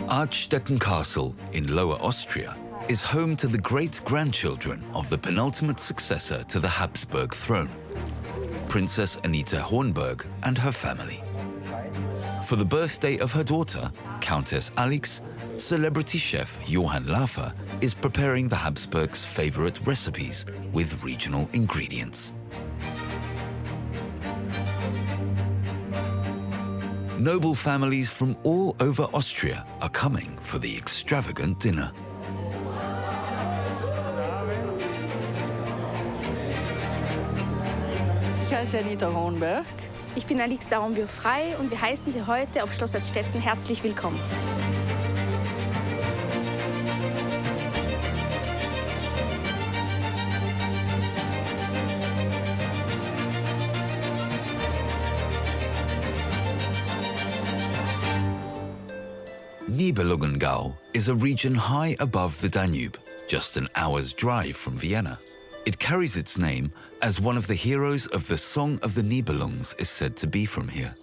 Artstetten Castle in Lower Austria is home to the great-grandchildren of the penultimate successor to the Habsburg throne, Princess Anita Hornberg and her family. For the birthday of her daughter, Countess Alix, celebrity chef Johann Lafer is preparing the Habsburgs' favorite recipes with regional ingredients. Noble families from all over Austria are coming for the extravagant dinner. Ich heiße Anita Hornberg. Ich bin Alix Daronbür-Frey und wir heißen Sie heute auf Schloss Artstetten herzlich willkommen. Nibelungengau is a region high above the Danube, just an hour's drive from Vienna. It carries its name as one of the heroes of the Song of the Nibelungs is said to be from here.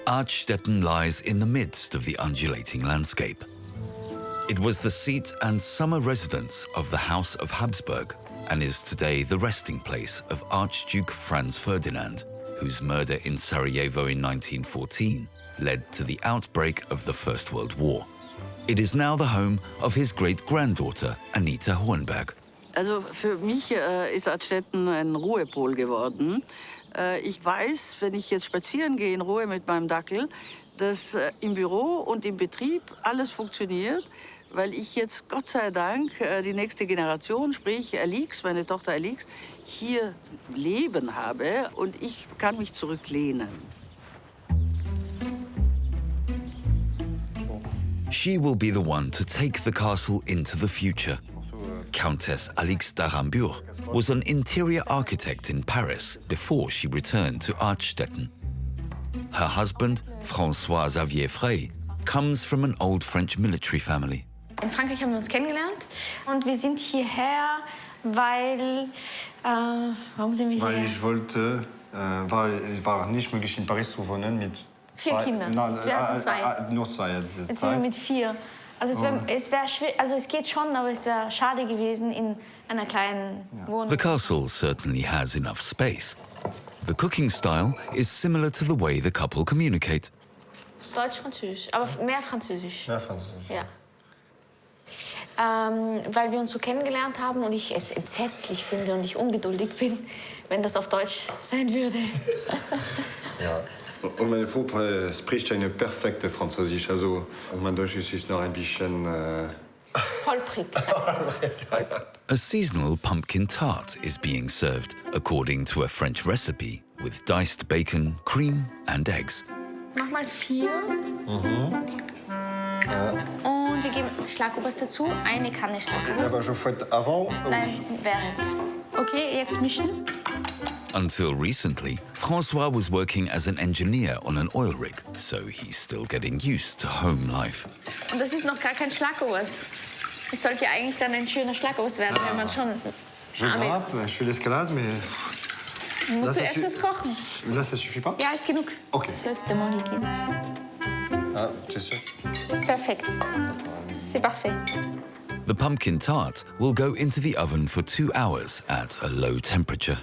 Artstetten lies in the midst of the undulating landscape. It was the seat and summer residence of the House of Habsburg and is today the resting place of Archduke Franz Ferdinand, whose murder in Sarajevo in 1914 led to the outbreak of the First World War. It is now the home of his great-granddaughter Anita Hornberg. Also für mich ist Artstetten ein Ruhepol geworden. Ich weiß, wenn ich jetzt spazieren gehe in Ruhe mit meinem Dackel, dass im Büro und im Betrieb alles funktioniert, weil ich jetzt Gott sei Dank die nächste Generation, sprich Alix, meine Tochter Alix, hier leben habe und ich kann mich zurücklehnen. She will be the one to take the castle into the future. Countess Alix d'Arambure was an interior architect in Paris before she returned to Artstetten. Her husband, François Xavier Frey, comes from an old French military family. In Frankreich haben wir uns kennengelernt und wir sind hierher, weil... warum sind wir hier? Weil ich wollte, war nicht möglich in Paris zu wohnen mit 4 Kindern. Es wären 2. Nur 2, ja, Jetzt sind wir mit 4. Also es wäre schwierig, also es geht schon, aber es wäre schade gewesen in einer kleinen Wohnung. The castle certainly has enough space. The cooking style is similar to the way the couple communicate. Deutsch-Französisch, aber mehr Französisch. Mehr Französisch. Ja. Weil wir uns so kennengelernt haben und ich es entsetzlich finde und ich ungeduldig bin, wenn das auf Deutsch sein würde. Ja. Und meine Frau spricht eine perfekte Französisch, also mein Deutsch ist noch ein bisschen... Holprig. A seasonal pumpkin tart is being served according to a French recipe with diced bacon, cream and eggs. Mach mal 4. Und wir geben Schlagobers dazu, eine Kanne Schlagobers. Aber je fais avant? Nein, während. Okay, jetzt mischen. Until recently, François was working as an engineer on an oil rig, so he's still getting used to home life. Und das ist noch gar kein Schlagobers. Es sollte ja eigentlich dann ein schöner Schlagobers werden, wenn man schon... Je grappe, je fais l'escalade, mais... Musst du öfters kochen? Là, ça suffit pas? Ja, ist genug. Okay. Sollst du mal geben. Ah, c'est sûr. Perfekt. C'est parfait. The pumpkin tart will go into the oven for 2 hours at a low temperature.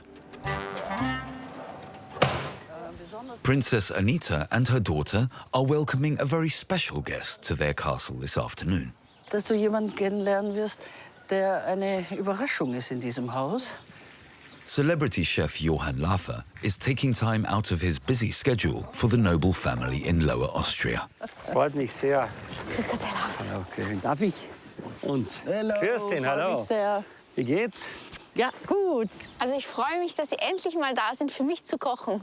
Princess Anita and her daughter are welcoming a very special guest to their castle this afternoon. Dass du jemanden kennenlernen wirst, der eine Überraschung ist in diesem Haus. Celebrity chef Johann Lafer is taking time out of his busy schedule for the noble family in Lower Austria. Freut mich sehr. Grüß Gott, Herr Lafer. Okay, darf ich? Und Hallo, Kirstin, hallo. Sehr. Wie geht's? Ja, gut. Also ich freue mich, dass Sie endlich mal da sind, für mich zu kochen.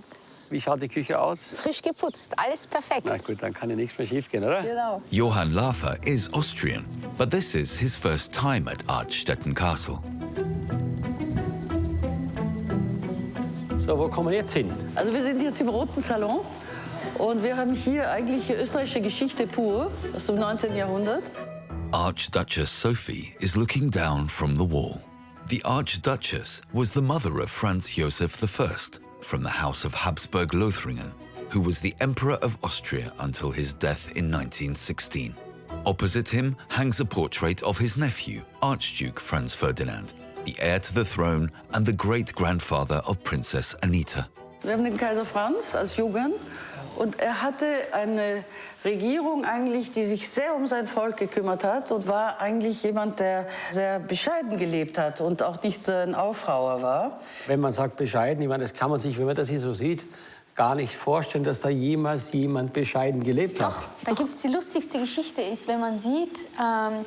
Wie schaut die Küche aus? Frisch geputzt, alles perfekt. Na gut, dann kann ja nichts mehr schief gehen, oder? Genau. Johann Lafer is Austrian, but this is his first time at Artstetten Castle. So, wo kommen wir jetzt hin? Also wir sind jetzt im Roten Salon und wir haben hier eigentlich österreichische Geschichte pur aus dem 19. Jahrhundert. Archduchess Sophie is looking down from the wall. The Archduchess was the mother of Franz Joseph I from the House of Habsburg-Lothringen, who was the Emperor of Austria until his death in 1916. Opposite him hangs a portrait of his nephew, Archduke Franz Ferdinand, the heir to the throne and the great-grandfather of Princess Anita. Wir haben den Kaiser Franz als Jungen und er hatte eine Regierung eigentlich, die sich sehr um sein Volk gekümmert hat und war eigentlich jemand, der sehr bescheiden gelebt hat und auch nicht so ein Aufrauer war. Wenn man sagt bescheiden, ich meine, das kann man sich, wenn man das hier so sieht, gar nicht vorstellen, dass da jemals jemand bescheiden gelebt hat. Da gibt es die lustigste Geschichte, ist, wenn man sieht,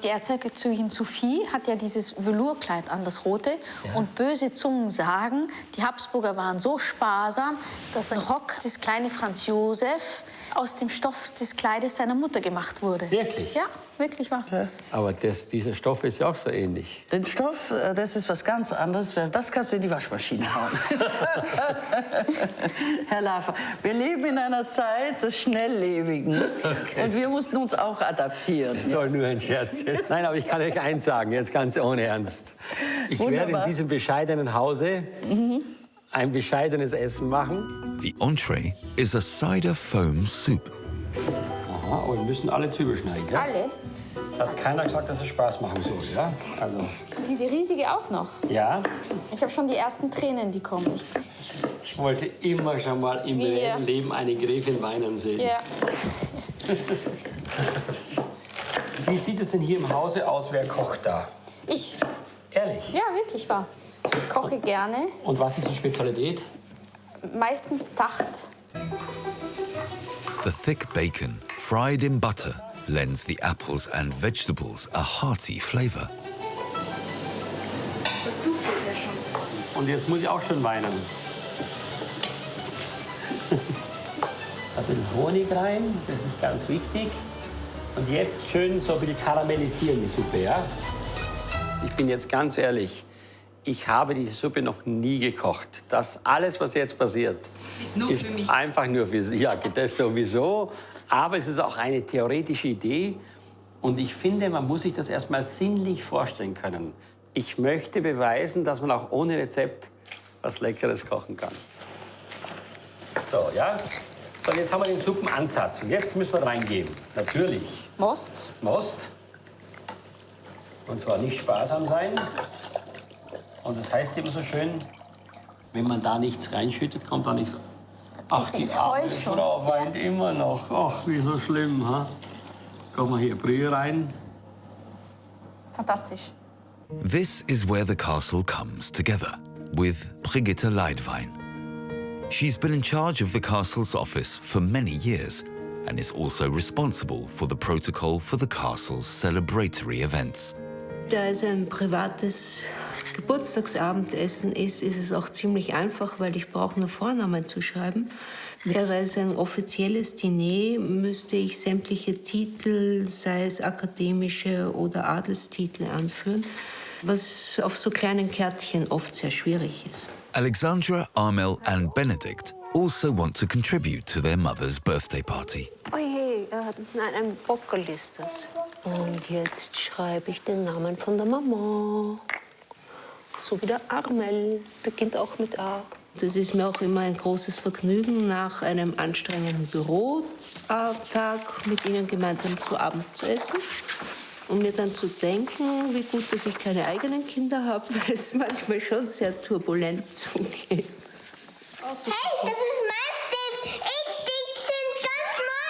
die Erzherzogin Sophie hat ja dieses Velourkleid an, das rote. Ja. Und böse Zungen sagen, die Habsburger waren so sparsam, dass der Rock des kleinen Franz Josef aus dem Stoff des Kleides seiner Mutter gemacht wurde. Wirklich? Ja, wirklich wahr. Ja. Aber dieser Stoff ist ja auch so ähnlich. Den Stoff, das ist was ganz anderes. Das kannst du in die Waschmaschine hauen. Herr Laffer, wir leben in einer Zeit des Schnelllebigen. Okay. Und wir mussten uns auch adaptieren. Das soll nur ein Scherz jetzt. Nein, aber ich kann euch eins sagen, jetzt ganz ohne Ernst. Ich werde in diesem bescheidenen Hause ein bescheidenes Essen machen. The entree is a cider foam soup. Aha, und wir müssen alle Zwiebeln schneiden, ja? Alle? Es hat keiner gesagt, dass es Spaß machen soll, ja? Also, Diese riesige auch noch. ja, Ich habe schon die ersten Tränen, die kommen. ich wollte immer schon mal im Ja. Leben eine Gräfin weinen sehen. Ja. Wie sieht es denn hier im Hause aus? Wer kocht da? Ich. Ehrlich? Ja, wirklich wahr. Ich koche gerne. Und was ist die Spezialität? Meistens Tacht. The thick bacon, fried in butter, lends the apples and vegetables a hearty flavor. Das duftet ja schon. Und jetzt muss ich auch schon weinen. Ein bisschen Honig rein, das ist ganz wichtig. Und jetzt schön so ein bisschen karamellisieren die Suppe, ja? Ich bin jetzt ganz ehrlich, ich habe diese Suppe noch nie gekocht. Das alles, was jetzt passiert, ist einfach nur für Sie. Ja, das sowieso. Aber es ist auch eine theoretische Idee. Und ich finde, man muss sich das erstmal sinnlich vorstellen können. Ich möchte beweisen, dass man auch ohne Rezept was Leckeres kochen kann. So, ja? So, jetzt haben wir den Suppenansatz. Und jetzt müssen wir reingeben. Natürlich. Most. Most. Und zwar nicht sparsam sein. Und das heißt immer so schön, wenn man da nichts reinschüttet, kommt da nichts. Ach, die Ich arme heul schon. Frau weint immer noch. Ach, wie so schlimm, ha? Kommen wir hier Brühe rein. Fantastisch. This is where the castle comes together, with Brigitte Leidwein. She's been in charge of the castle's office for many years and is also responsible for the protocol for the castle's celebratory events. Da es ein privates Geburtstagsabendessen ist, ist es auch ziemlich einfach, weil ich brauche nur Vornamen zu schreiben. Wäre es ein offizielles Diner, müsste ich sämtliche Titel, sei es akademische oder Adelstitel, anführen, was auf so kleinen Kärtchen oft sehr schwierig ist. Alexandra, Armel and Benedict also want to contribute to their mother's birthday party. Oh je, nein, ein Bockel ist das. Und jetzt schreibe ich den Namen von der Mama. So wie der Armel, beginnt auch mit A. Das ist mir auch immer ein großes Vergnügen, nach einem anstrengenden Bürotag mit ihnen gemeinsam zu Abend zu essen. Und mir dann zu denken, wie gut, dass ich keine eigenen Kinder habe, weil es manchmal schon sehr turbulent zugeht. Hey, das ist mein Stift. Die sind ganz neu.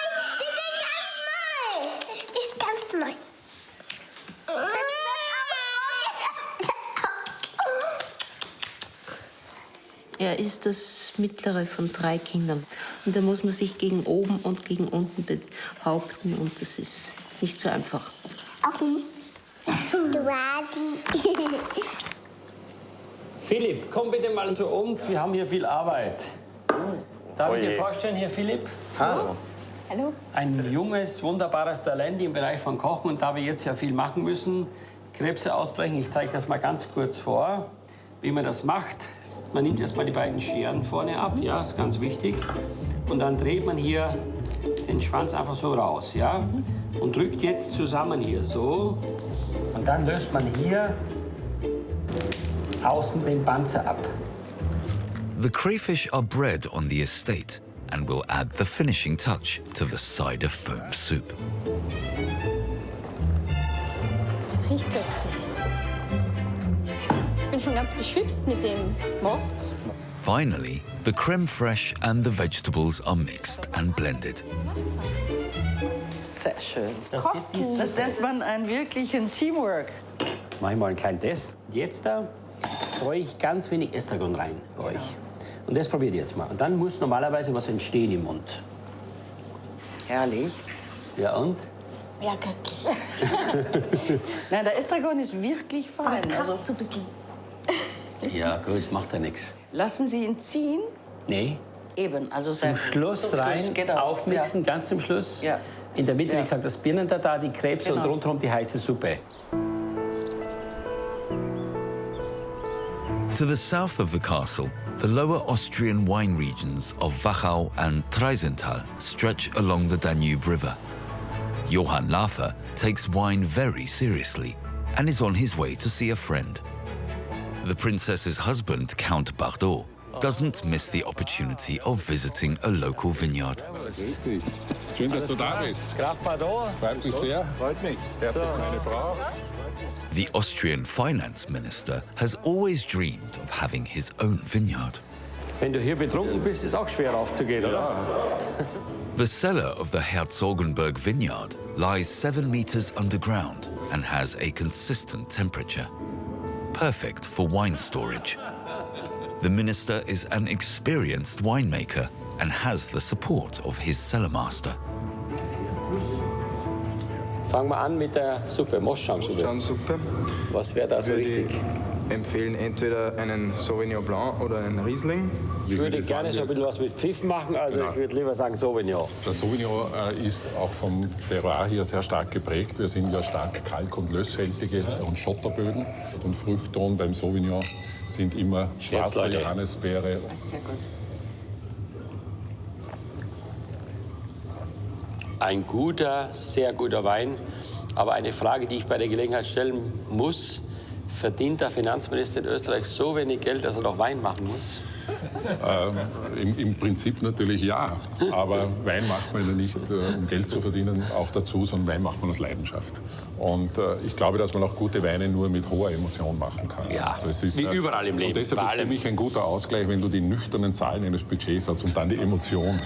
Die sind ganz neu. Er ist das mittlere von 3 Kindern. Und da muss man sich gegen oben und gegen unten behaupten. Und das ist nicht so einfach. Okay. Du Adi. Philipp, komm bitte mal zu uns. Wir haben hier viel Arbeit. Darf ich dir vorstellen, hier Philipp? Hallo. Hallo. Ein junges, wunderbares Talent im Bereich von Kochen. Und da wir jetzt ja viel machen müssen, Krebse ausbrechen, ich zeige das mal ganz kurz vor, wie man das macht. Man nimmt erstmal die beiden Scheren vorne ab, ja, ist ganz wichtig. Und dann dreht man hier den Schwanz einfach so raus, ja. Und drückt jetzt zusammen hier so. Und dann löst man hier außen den Panzer ab. The crayfish are bred on the estate and will add the finishing touch to the cider foam soup. riecht köstlich. Ich bin schon ganz beschwipst mit dem Most. Finally, the creme fraiche and the vegetables are mixed and blended. Sehr schön. Das wird nicht so. Das nennt man einen wirklichen Teamwork. Jetzt mache ich mal einen kleinen Test. Jetzt da streue ich ganz wenig Estragon rein bei euch. Und das probiert ihr jetzt mal. Und dann muss normalerweise was entstehen im Mund. Herrlich. Ja und? Ja, köstlich. Nein, der Estragon ist wirklich fein. Aber es kratzt Also, so ein bisschen. Ja gut, macht ja nichts. lassen Sie ihn ziehen. Nee, Eben, also zum Schluss rein, genau. aufmixen, ganz zum Schluss. Ja. In der Mitte, Ja. wie gesagt, das Birnentatar, die Krebse und Genau. rundherum die heiße Suppe. To the south of the castle, the lower Austrian wine regions of Wachau and Traisental stretch along the Danube River. Johann Laffer takes wine very seriously and is on his way to see a friend. The princess's husband, Count Bardot, doesn't miss the opportunity of visiting a local vineyard. Grüß dich. Schön, dass du da bist. Graf Bardot. Freut mich sehr. Freut mich. Herzlich, meine Frau. The Austrian finance minister has always dreamed of having his own vineyard. Wenn du hier betrunken bist, ist auch schwer aufzugehen, oder? The cellar of the Herzogenberg vineyard lies 7 meters underground and has a consistent temperature, perfect for wine storage. The minister is an experienced winemaker and has the support of his cellar master. Fangen wir an mit der Suppe, Moschamsuppe. Moschamsuppe. Was wäre da so Würde richtig? ich empfehlen, entweder einen Sauvignon Blanc oder einen Riesling. Ich würde gerne so ein bisschen was mit Pfiff machen, also Genau. ich würde lieber sagen Sauvignon. Der Sauvignon ist auch vom Terroir hier sehr stark geprägt. Wir sind ja stark kalk- und lössfältige und Schotterböden. Und Fruchtton beim Sauvignon sind immer schwarze Leute. Johannisbeere. Sehr gut. Ein guter, sehr guter Wein. Aber eine Frage, die ich bei der Gelegenheit stellen muss: Verdient der Finanzminister in Österreich so wenig Geld, dass er noch Wein machen muss? Im Prinzip natürlich ja. Aber Wein macht man ja nicht, um Geld zu verdienen, auch dazu, sondern Wein macht man aus Leidenschaft. Und ich glaube, dass man auch gute Weine nur mit hoher Emotion machen kann. Ja, Das ist, wie überall im Leben, Und deshalb bei ist für allem. mich ein guter Ausgleich, wenn du die nüchternen Zahlen eines Budgets hast und dann die Emotion.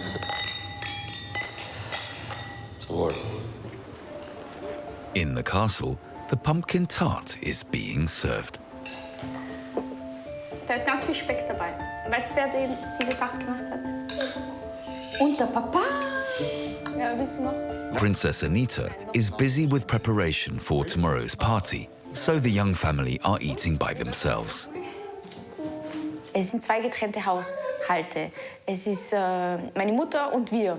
Zum Wohl. In the castle, the pumpkin tart is being served. Da ist ganz viel Speck dabei. Weißt du, wer diese Sache gemacht hat? Und der Papa. Ja, willst du noch? Princess Anita is busy with preparation for tomorrow's party, so the young family are eating by themselves. Es sind zwei getrennte Haushalte. Es ist meine Mutter und wir.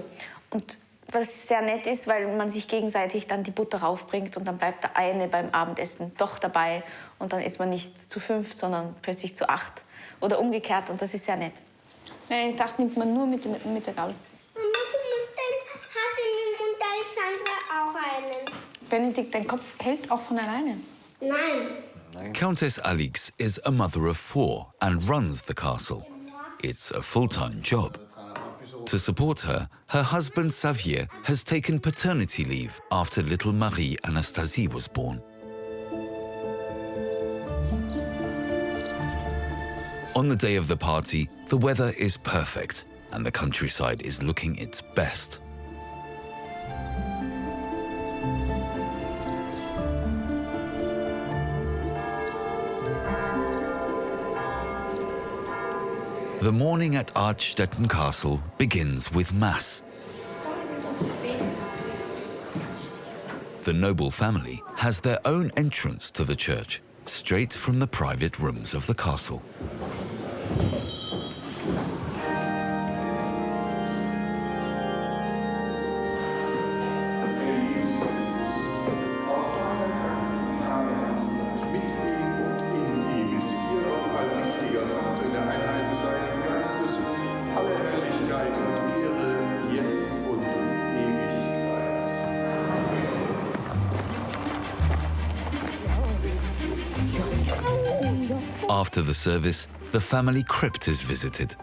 Und was sehr nett ist, weil man sich gegenseitig dann die Butter raufbringt und dann bleibt der eine beim Abendessen doch dabei und dann ist man nicht zu 5, sondern plötzlich zu 8 oder umgekehrt und das ist sehr nett. Nein, ich dachte, nimmt man nur mit der Gabel. Mama, du musst den Haselnuss und Alexandra auch einen. Benedikt, dein Kopf hält auch von alleine. Nein. Countess Alix is a mother of 4 and runs the castle. It's a full-time job. To support her, her husband Xavier has taken paternity leave after little Marie Anastasie was born. On the day of the party, the weather is perfect and the countryside is looking its best. The morning at Artstetten Castle begins with Mass. The noble family has their own entrance to the church, straight from the private rooms of the castle. Mit ihm und in ihm ist ihr Gott, allmächtiger Vater, in der Einheit des Heiligen Geistes, alle Herrlichkeit und Ehre, jetzt und in Ewigkeit. After the service, the family crypt is visited.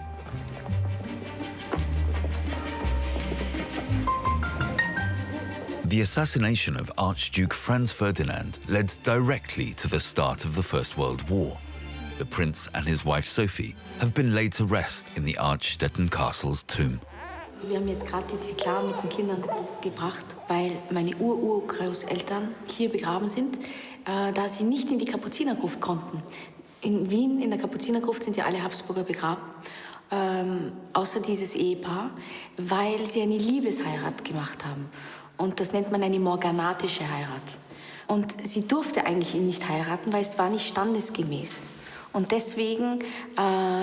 The assassination of Archduke Franz Ferdinand led directly to the start of the First World War. The prince and his wife Sophie have been laid to rest in the Archstetten Castle's tomb. Wir haben jetzt gerade die Ziklar mit den Kindern gebracht, weil meine Urgroßeltern hier begraben sind, da sie nicht in die Kapuzinergruft konnten. In Wien, in der Kapuzinergruft, sind ja alle Habsburger begraben, außer dieses Ehepaar, weil sie eine Liebesheirat gemacht haben. Und das nennt man eine morganatische Heirat. Und sie durfte eigentlich ihn nicht heiraten, weil es war nicht standesgemäß. Und deswegen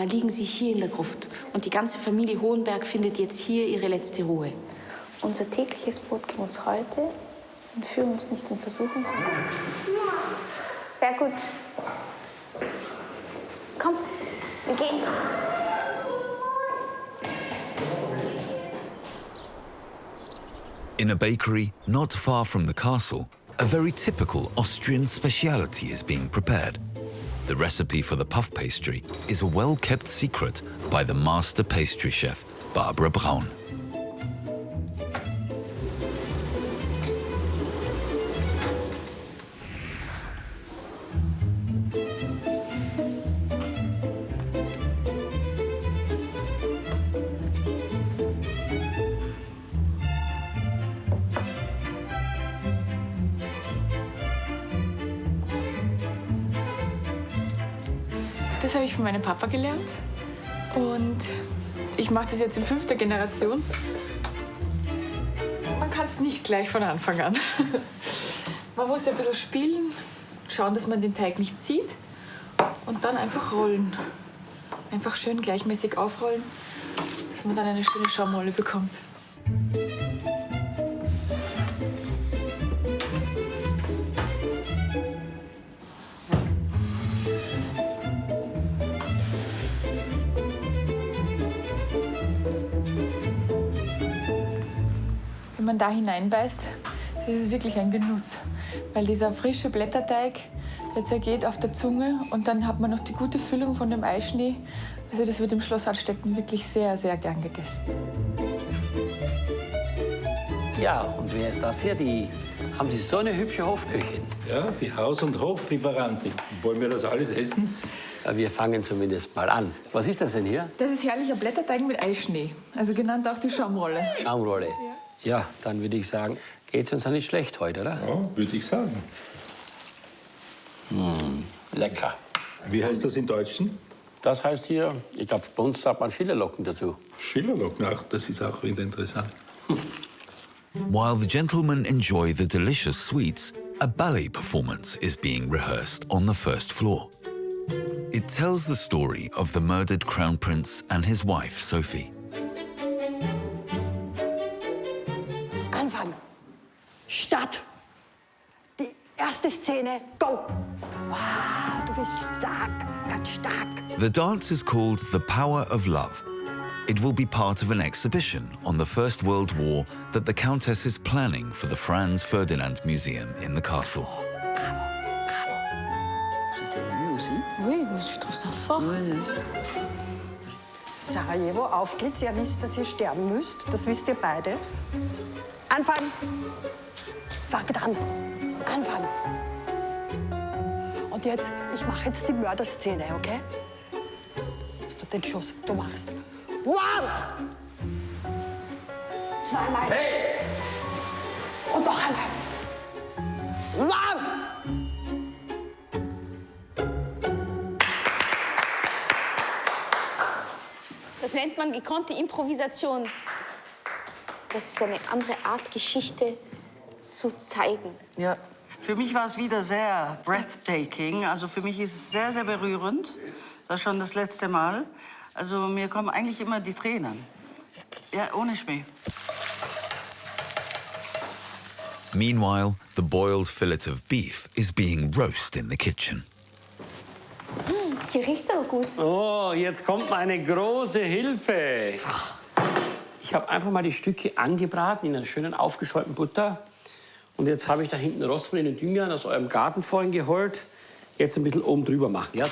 liegen sie hier in der Gruft. Und die ganze Familie Hohenberg findet jetzt hier ihre letzte Ruhe. Unser tägliches Brot gib uns heute und führe uns nicht in Versuchung. Sehr gut. Kommt, wir gehen. In a bakery not far from the castle, a very typical Austrian speciality is being prepared. The recipe for the puff pastry is a well-kept secret by the master pastry chef, Barbara Braun. Das habe ich von meinem Papa gelernt und ich mache das jetzt in 5. Generation. Man kann es nicht gleich von Anfang an. Man muss ein bisschen spielen, schauen, dass man den Teig nicht zieht und dann einfach rollen. Einfach schön gleichmäßig aufrollen, dass man dann eine schöne Schaumrolle bekommt. Wenn man da hineinbeißt, ist es wirklich ein Genuss. Weil dieser frische Blätterteig, der zergeht auf der Zunge und dann hat man noch die gute Füllung von dem Eischnee. Also das wird im Schloss Artstetten wirklich sehr, sehr gern gegessen. Ja, und wer ist das hier? Haben Sie so eine hübsche Hofköchin? Ja, die Haus- und Hoflieferantin. Wollen wir das alles essen? Ja, wir fangen zumindest mal an. Was ist das denn hier? Das ist herrlicher Blätterteig mit Eischnee. Also genannt auch die Schaumrolle. Schaumrolle. Ja, dann würde ich sagen, geht's uns ja nicht schlecht heute, oder? Ja, würde ich sagen. Lecker. Wie heißt das in Deutschen? Das heißt hier, ich glaube, bei uns sagt man Schillerlocken dazu. Schillerlocken, ach, das ist auch wieder interessant. While the gentlemen enjoy the delicious sweets, a ballet performance is being rehearsed on the first floor. It tells the story of the murdered Crown Prince and his wife, Sophie. Anfang. Start. Die erste Szene. Go. Wow, du bist stark, ganz stark. The dance is called The Power of Love. It will be part of an exhibition on the First World War that the Countess is planning for the Franz Ferdinand Museum in the castle. Oui, je trouve ça fort. Sarajevo, auf geht's. Ihr wisst, dass ihr sterben müsst. Das wisst ihr beide. Anfangen. Fangt an. Anfangen. Und jetzt, ich mache jetzt die Mörderszene, okay? Hast du den Schuss? Du machst. One! Zweimal. Hey! Und noch einmal. One! Das nennt man gekonnte Improvisation. Das ist eine andere Art, Geschichte zu zeigen. Ja, für mich war es wieder sehr breathtaking. Also für mich ist es sehr, sehr berührend. Das ist schon das letzte Mal. Also mir kommen eigentlich immer die Tränen. Ja, ohne Schmäh. Meanwhile, the boiled fillet of beef is being roasted in the kitchen. Die riecht so gut. Oh, jetzt kommt meine große Hilfe. Ich habe einfach mal die Stücke angebraten in einer schönen aufgeschäumten Butter. Und jetzt habe ich da hinten Rosmarin und Thymian aus eurem Garten vorhin geholt. Jetzt ein bisschen oben drüber machen. Ja?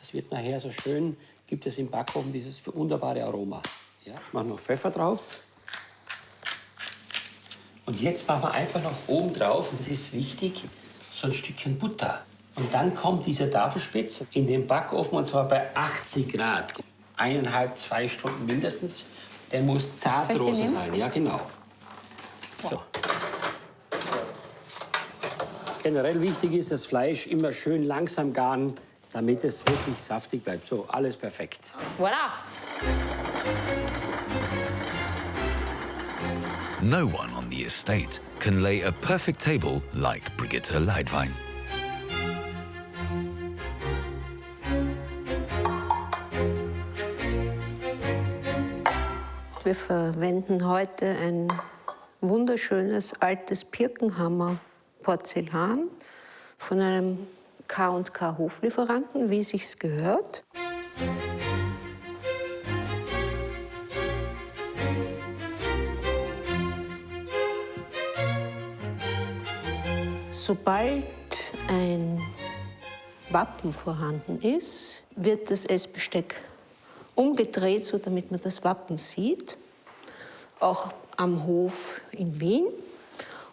Das wird nachher so schön, gibt es im Backofen dieses wunderbare Aroma. Ja? Ich mache noch Pfeffer drauf. Und jetzt machen wir einfach noch oben drauf, und das ist wichtig, so ein Stückchen Butter. Und dann kommt dieser Tafelspitz in den Backofen, und zwar bei 80 Grad. 1,5, 2 Stunden mindestens. Der muss zart rosa sein. Ja, genau. So. Generell wichtig ist, das Fleisch immer schön langsam garen, damit es wirklich saftig bleibt. So, alles perfekt. Voilà. No one on the estate can lay a perfect table like Brigitte Leidwein. Wir verwenden heute ein wunderschönes altes Pirkenhammer Porzellan von einem K&K Hoflieferanten, wie sich's gehört. Sobald ein Wappen vorhanden ist, wird das Essbesteck umgedreht, so damit man das Wappen sieht. Auch am Hof in Wien.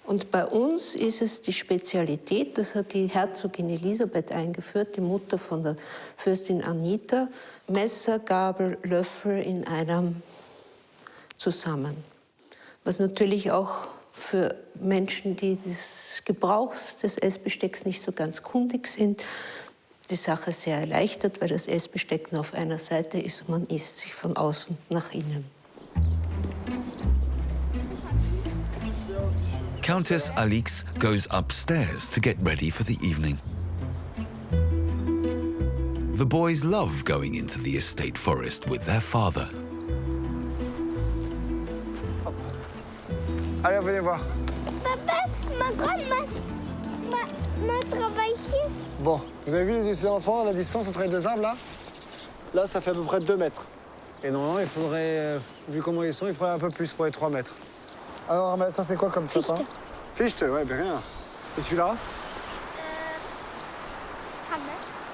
Und bei uns ist es die Spezialität, das hat die Herzogin Elisabeth eingeführt, die Mutter von der Fürstin Anita, Messer, Gabel, Löffel in einem zusammen. Was natürlich auch für Menschen, die des Gebrauchs des Essbestecks nicht so ganz kundig sind, die Sache sehr erleichtert, weil das Essbesteck nur auf einer Seite ist und man isst sich von außen nach innen. Countess Alix goes upstairs to get ready for the evening. The boys love going into the estate forest with their father. Allez, venez voir. Papa, ma travail ici. Bon, vous avez vu les enfants, la distance entre les deux arbres, là? Là, ça fait à peu près 2 mètres. Et normalement, il faudrait, vu comment ils sont, il faudrait un peu plus pour les 3 mètres. Alors, ça, c'est quoi comme sapin? Fichte, ouais, bien rien. Et celui-là?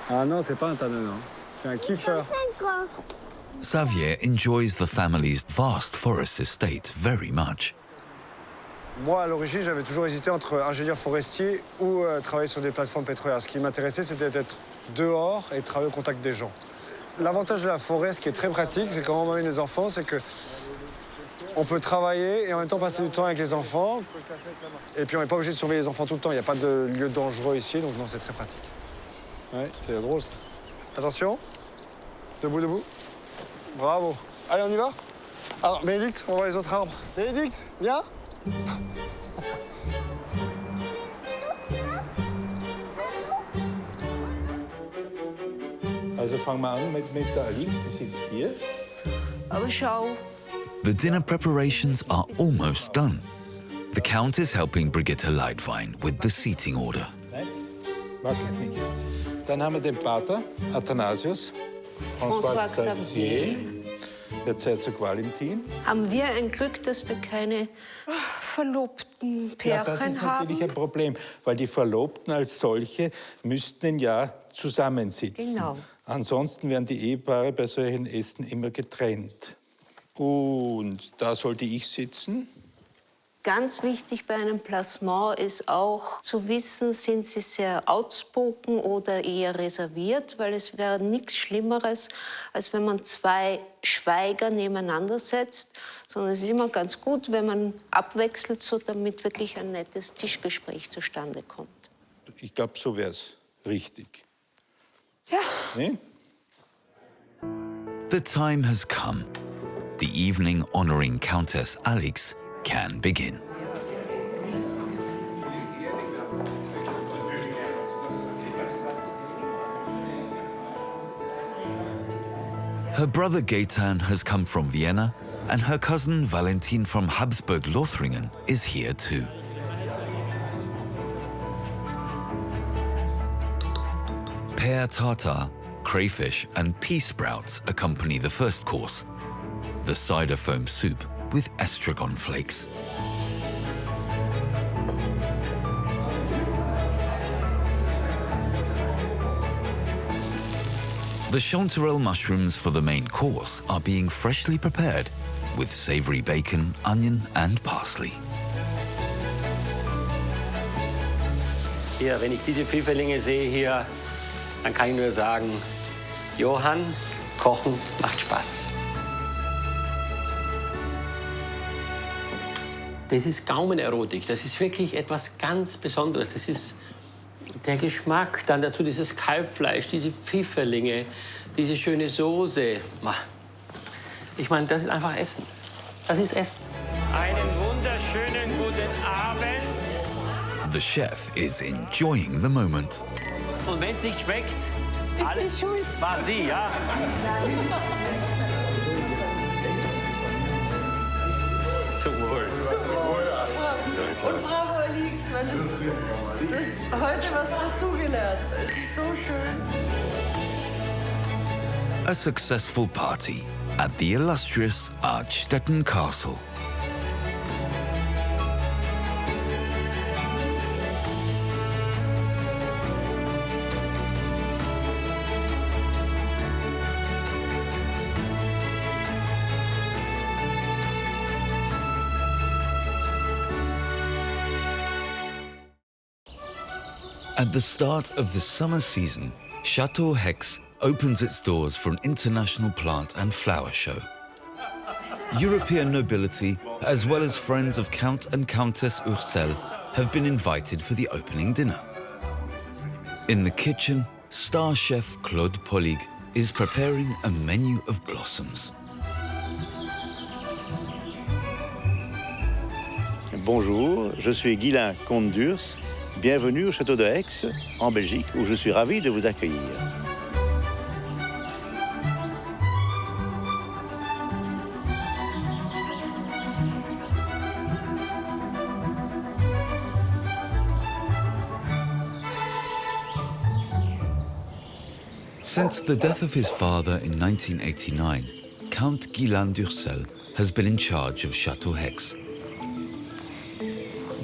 Ah non, c'est pas un tanneux, non. C'est un kiefer. Xavier enjoys the family's vast forest estate very much. Moi, à l'origine, j'avais toujours hésité entre ingénieur forestier ou travailler sur des plateformes pétrolières. Ce qui m'intéressait, c'était d'être dehors et de travailler au contact des gens. L'avantage de la forêt, ce qui est très pratique, c'est quand on amène les enfants, c'est que on peut travailler et en même temps passer du temps avec les enfants. Et puis on n'est pas obligé de surveiller les enfants tout le temps. Il n'y a pas de lieu dangereux ici, donc non, c'est très pratique. Ouais, c'est drôle ça. Attention. Debout, debout. Bravo. Allez, on y va? Alors, Bénédicte, on voit les autres arbres. Bénédicte, viens. Also fangen wir an mit der Alix, die sitzt hier. Aber schau. The dinner preparations are almost done. The Count is helping Brigitte Leidwein with the seating order. Nein, warte nicht. Dann haben wir den Pater, Athanasius, François Xavier, Erzherzog Valentin. Haben wir ein Glück, dass wir keine verlobten Pärchen haben? Ja, das ist natürlich ein Problem, weil die Verlobten als solche müssten ja zusammensitzen. Genau. Ansonsten werden die Ehepaare bei solchen Essen immer getrennt. Und da sollte ich sitzen. Ganz wichtig bei einem Placement ist auch zu wissen, sind sie sehr outspoken oder eher reserviert, weil es wäre nichts Schlimmeres, als wenn man 2 Schweiger nebeneinander setzt, sondern es ist immer ganz gut, wenn man abwechselt, so damit wirklich ein nettes Tischgespräch zustande kommt. Ich glaube, so wäre es richtig. Ja. Nee? The time has come. The evening honoring Countess Alix can begin. Her brother Gaetan has come from Vienna, and her cousin Valentin from Habsburg-Lothringen is here too. Pear tartare, crayfish and pea sprouts accompany the first course, the cider foam soup with estragon flakes. The chanterelle mushrooms for the main course are being freshly prepared with savory bacon, onion and parsley. Hier, wenn ich diese Pfifferlinge sehe hier, dann kann ich nur sagen, Johann, Kochen macht Spaß. Das ist Gaumenerotik, das ist wirklich etwas ganz Besonderes. Das ist der Geschmack, dann dazu dieses Kalbfleisch, diese Pfifferlinge, diese schöne Soße. Ich meine, das ist einfach Essen. Das ist Essen. Einen wunderschönen guten Abend. The chef is enjoying the moment. Und wenn es nicht schmeckt, Ist alles sie schuld? war sie, ja? Zum Wohl. Und bravo, Alix, weil das heute was dazugelernt. Es ist so schön. A successful party at the illustrious Archstetten Castle. At the start of the summer season, Chateau Hex opens its doors for an international plant and flower show. European nobility, as well as friends of Count and Countess Ursel, have been invited for the opening dinner. In the kitchen, star chef Claude Pollig is preparing a menu of blossoms. Bonjour, je suis Guylain, comte d'Urs. Bienvenue au château de Hex, en Belgique, où je suis ravi de vous accueillir. Since the death of his father in 1989, Count Guylain d'Ursel has been in charge of Chateau Hex.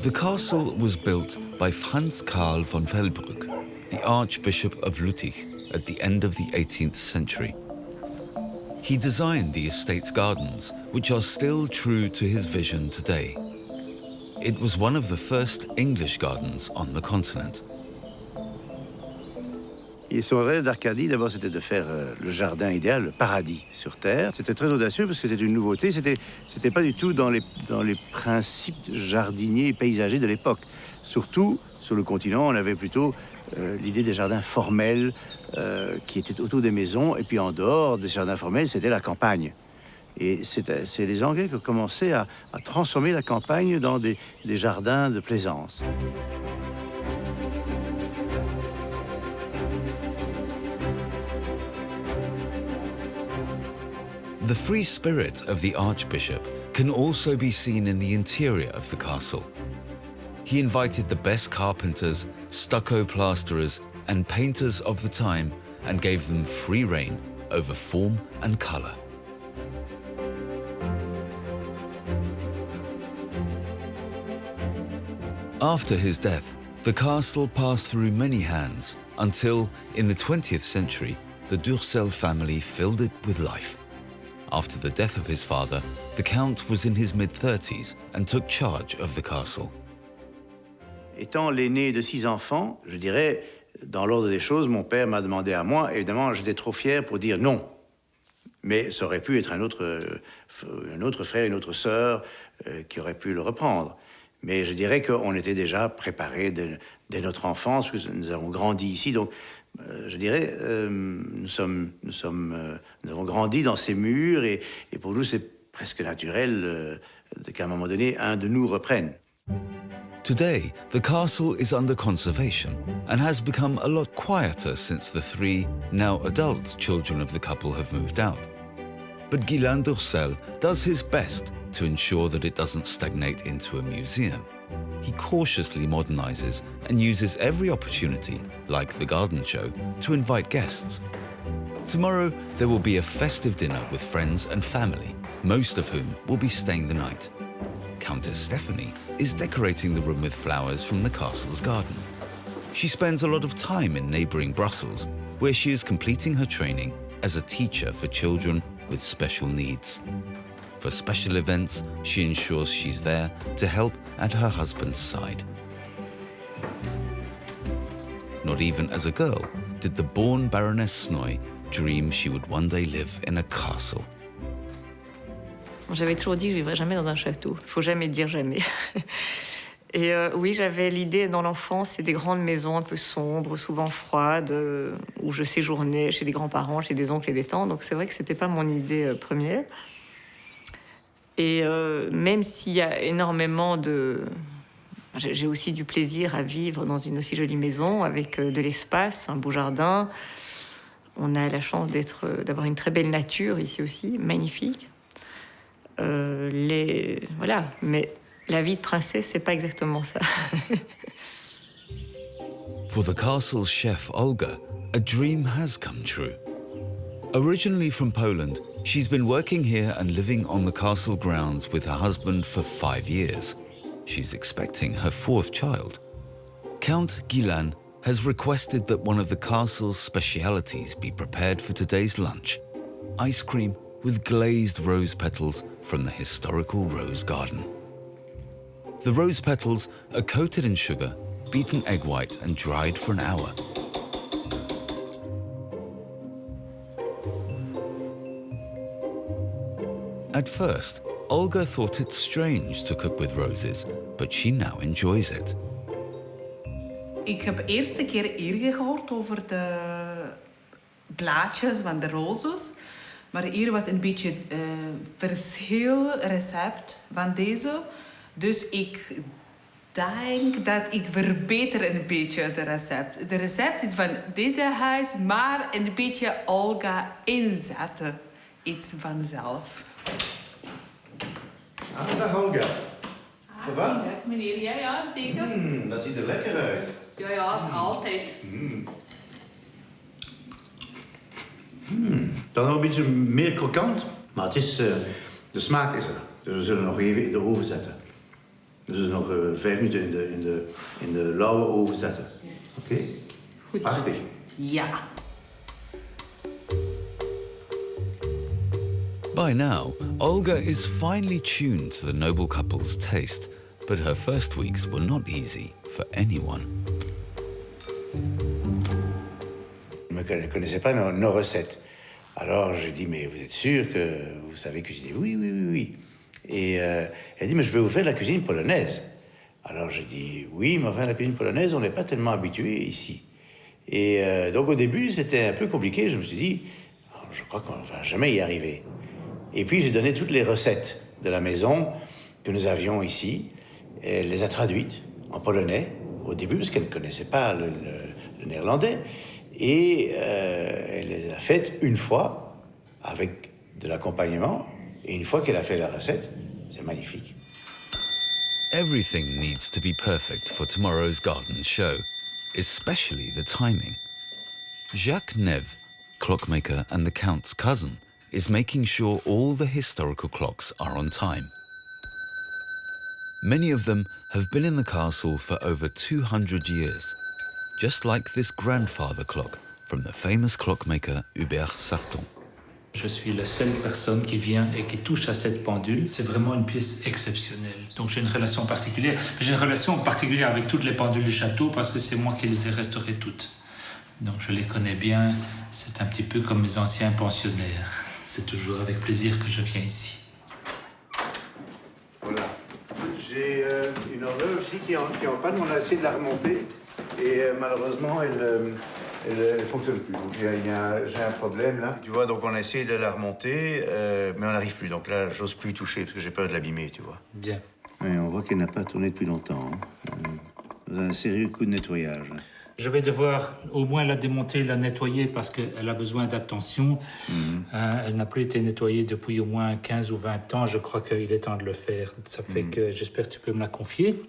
The castle was built by Franz Karl von Velbruck, the Archbishop of Lüttich, at the end of the 18th century. He designed the estate's gardens, which are still true to his vision today. It was one of the first English gardens on the continent. Et son rêve d'Arcadie, d'abord, c'était de faire le jardin idéal, le paradis sur Terre. C'était très audacieux parce que c'était une nouveauté. C'était pas du tout dans les principes jardiniers et paysagers de l'époque. Surtout, sur le continent, on avait plutôt l'idée des jardins formels qui étaient autour des maisons. Et puis en dehors des jardins formels, c'était la campagne. Et c'est les Anglais qui ont commencé à transformer la campagne dans des jardins de plaisance. The free spirit of the Archbishop can also be seen in the interior of the castle. He invited the best carpenters, stucco plasterers, and painters of the time and gave them free rein over form and color. After his death, the castle passed through many hands until, in the 20th century, the d'Ursel family filled it with life. After the death of his father, the Count was in his mid-30s and took charge of the castle. Étant l'aîné de 6 enfants, je dirais, dans l'ordre des choses, mon père m'a demandé à moi. Évidemment, j'étais trop fier pour dire non. Mais ça aurait pu être un autre frère, une autre sœur qui aurait pu le reprendre. Mais je dirais qu'on était déjà préparés dès notre enfance, puisque nous avons grandi ici. Donc, je dirais, nous avons grandi dans ces murs et pour nous, c'est presque naturel qu'à un moment donné, un de nous reprenne. Today, the castle is under conservation and has become a lot quieter since the 3 now adult children of the couple have moved out. But Guylain d'Ursel does his best to ensure that it doesn't stagnate into a museum. He cautiously modernizes and uses every opportunity, like the garden show, to invite guests. Tomorrow, there will be a festive dinner with friends and family, most of whom will be staying the night. Countess Stephanie is decorating the room with flowers from the castle's garden. She spends a lot of time in neighboring Brussels, where she is completing her training as a teacher for children with special needs. For special events, she ensures she's there to help at her husband's side. Not even as a girl did the born Baroness Snoy dream she would one day live in a castle. J'avais toujours dit que je ne vivrais jamais dans un château. Il ne faut jamais dire jamais. Et oui, j'avais l'idée dans l'enfance, c'est des grandes maisons un peu sombres, souvent froides, où je séjournais chez des grands-parents, chez des oncles et des tantes. Donc c'est vrai que ce n'était pas mon idée première. Et même s'il y a énormément de... J'ai aussi du plaisir à vivre dans une aussi jolie maison, avec de l'espace, un beau jardin. On a la chance d'avoir une très belle nature ici aussi, magnifique. Voilà, mais la vie de princesse, c'est pas exactement ça. For the castle's chef Olga, a dream has come true. Originally from Poland, she's been working here and living on the castle grounds with her husband for 5 years. She's expecting her 4th child. Count Gilan has requested that one of the castle's specialities be prepared for today's lunch: ice cream with glazed rose petals from the historical rose garden. The rose petals are coated in sugar, beaten egg white and dried for an hour. At first, Olga thought it strange to cook with roses, but she now enjoys it. Ik heb de eerste keer eerder gehoord over de blaadjes van de rozes. Maar hier was een beetje verschilrecept van deze. Dus ik denk dat ik verbeter een beetje het recept. De recept is van deze huis, maar een beetje Olga inzetten. Iets vanzelf. Dag Olga. Dag meneer, ja, zeker. Dat ziet er lekker uit. Ja, altijd. Dan nog een beetje meer krokant, maar het is, de smaak is er. Dus we zullen nog even in de oven zetten. We zullen nog 5 minuten in de lauwe oven zetten. Oké? Goed. Hartig. Ja. By now, Olga is finely tuned to the noble couple's taste, but her first weeks were not easy for anyone. Je ne connaissais pas nos recettes. Alors je dis, mais vous êtes sûr que vous savez cuisiner? Oui. Et elle dit, mais je peux vous faire de la cuisine polonaise. Alors je dis, oui, mais enfin la cuisine polonaise, on n'est pas tellement habitué ici. Et donc au début, c'était un peu compliqué. Je me suis dit, je crois qu'on ne va jamais y arriver. Et puis j'ai donné toutes les recettes de la maison que nous avions ici. Et elle les a traduites en polonais au début, parce qu'elle ne connaissait pas le néerlandais. Et elle les a faites une fois avec de l'accompagnement. Et une fois qu'elle a fait la recette, c'est magnifique. Everything needs to be perfect for tomorrow's garden show, especially the timing. Jacques Neve, clockmaker and the Count's cousin, is making sure all the historical clocks are on time. Many of them have been in the castle for over 200 years, just like this grandfather clock from the famous clockmaker Hubert Sarton. Je suis la seule personne qui vient et qui touche à cette pendule. C'est vraiment une pièce exceptionnelle. Donc j'ai une relation particulière. J'ai une relation particulière avec toutes les pendules du château parce que c'est moi qui les ai restaurées toutes. Donc je les connais bien. C'est un petit peu comme mes anciens pensionnaires. C'est toujours avec plaisir que je viens ici. Voilà. J'ai une horloge aussi qui est en panne. On a essayé de la remonter et malheureusement elle fonctionne plus. Donc j'ai un problème là. Tu vois, donc on a essayé de la remonter, mais on n'arrive plus. Donc là, j'ose plus y toucher parce que j'ai peur de l'abîmer, tu vois. Bien. Oui, on voit qu'elle n'a pas tourné depuis longtemps. Un sérieux coup de nettoyage. Je vais devoir au moins la démonter, la nettoyer parce qu'elle a besoin d'attention. Elle n'a plus été nettoyée depuis au moins 15 ou 20 ans. Je crois qu'il est temps de le faire. Ça fait que j'espère que tu peux me la confier.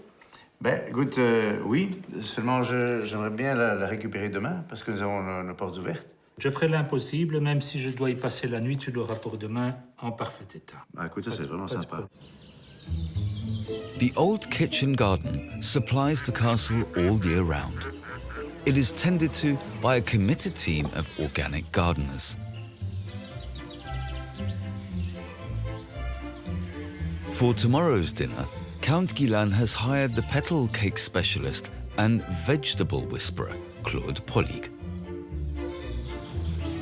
Ben, écoute, oui. Seulement, j'aimerais bien la récupérer demain parce que nous avons nos portes ouvertes. Je ferai l'impossible, même si je dois y passer la nuit, tu l'auras pour demain en parfait état. Ah, écoute, ça c'est vraiment sympa. The old kitchen garden supplies the castle all year round. It is tended to by a committed team of organic gardeners. For tomorrow's dinner, Count Gilan has hired the petal cake specialist and vegetable whisperer Claude Pollig.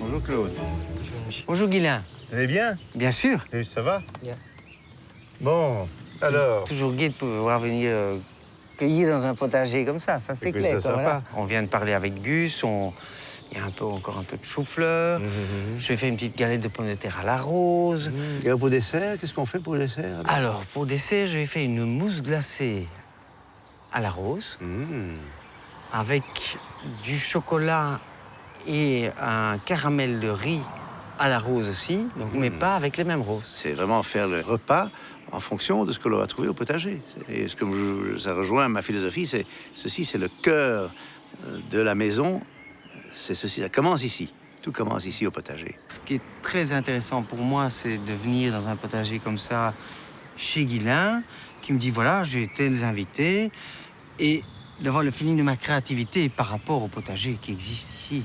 Bonjour Claude. Bonjour Guylain. Vous allez bien? Bien sûr. Et ça va? Bien. Bon, alors... Toujours gai de pouvoir venir cueillir dans un potager comme ça c'est Écoute, clair. c'est sympa. Voilà. On vient de parler avec Gus, il y a encore un peu de chou-fleur. Je vais faire une petite galette de pommes de terre à la rose. Et pour dessert, qu'est-ce qu'on fait pour le dessert? Alors, pour dessert, je vais faire une mousse glacée à la rose, avec du chocolat et un caramel de riz à la rose aussi, donc, mais pas avec les mêmes roses. C'est vraiment faire le repas en fonction de ce que l'on va trouver au potager. Et ça rejoint ma philosophie, ceci c'est le cœur de la maison, c'est ceci, ça commence ici. Tout commence ici au potager. Ce qui est très intéressant pour moi, c'est de venir dans un potager comme ça, chez Guylain, qui me dit, voilà, j'ai tels invités, et d'avoir le feeling de ma créativité par rapport au potager qui existe ici.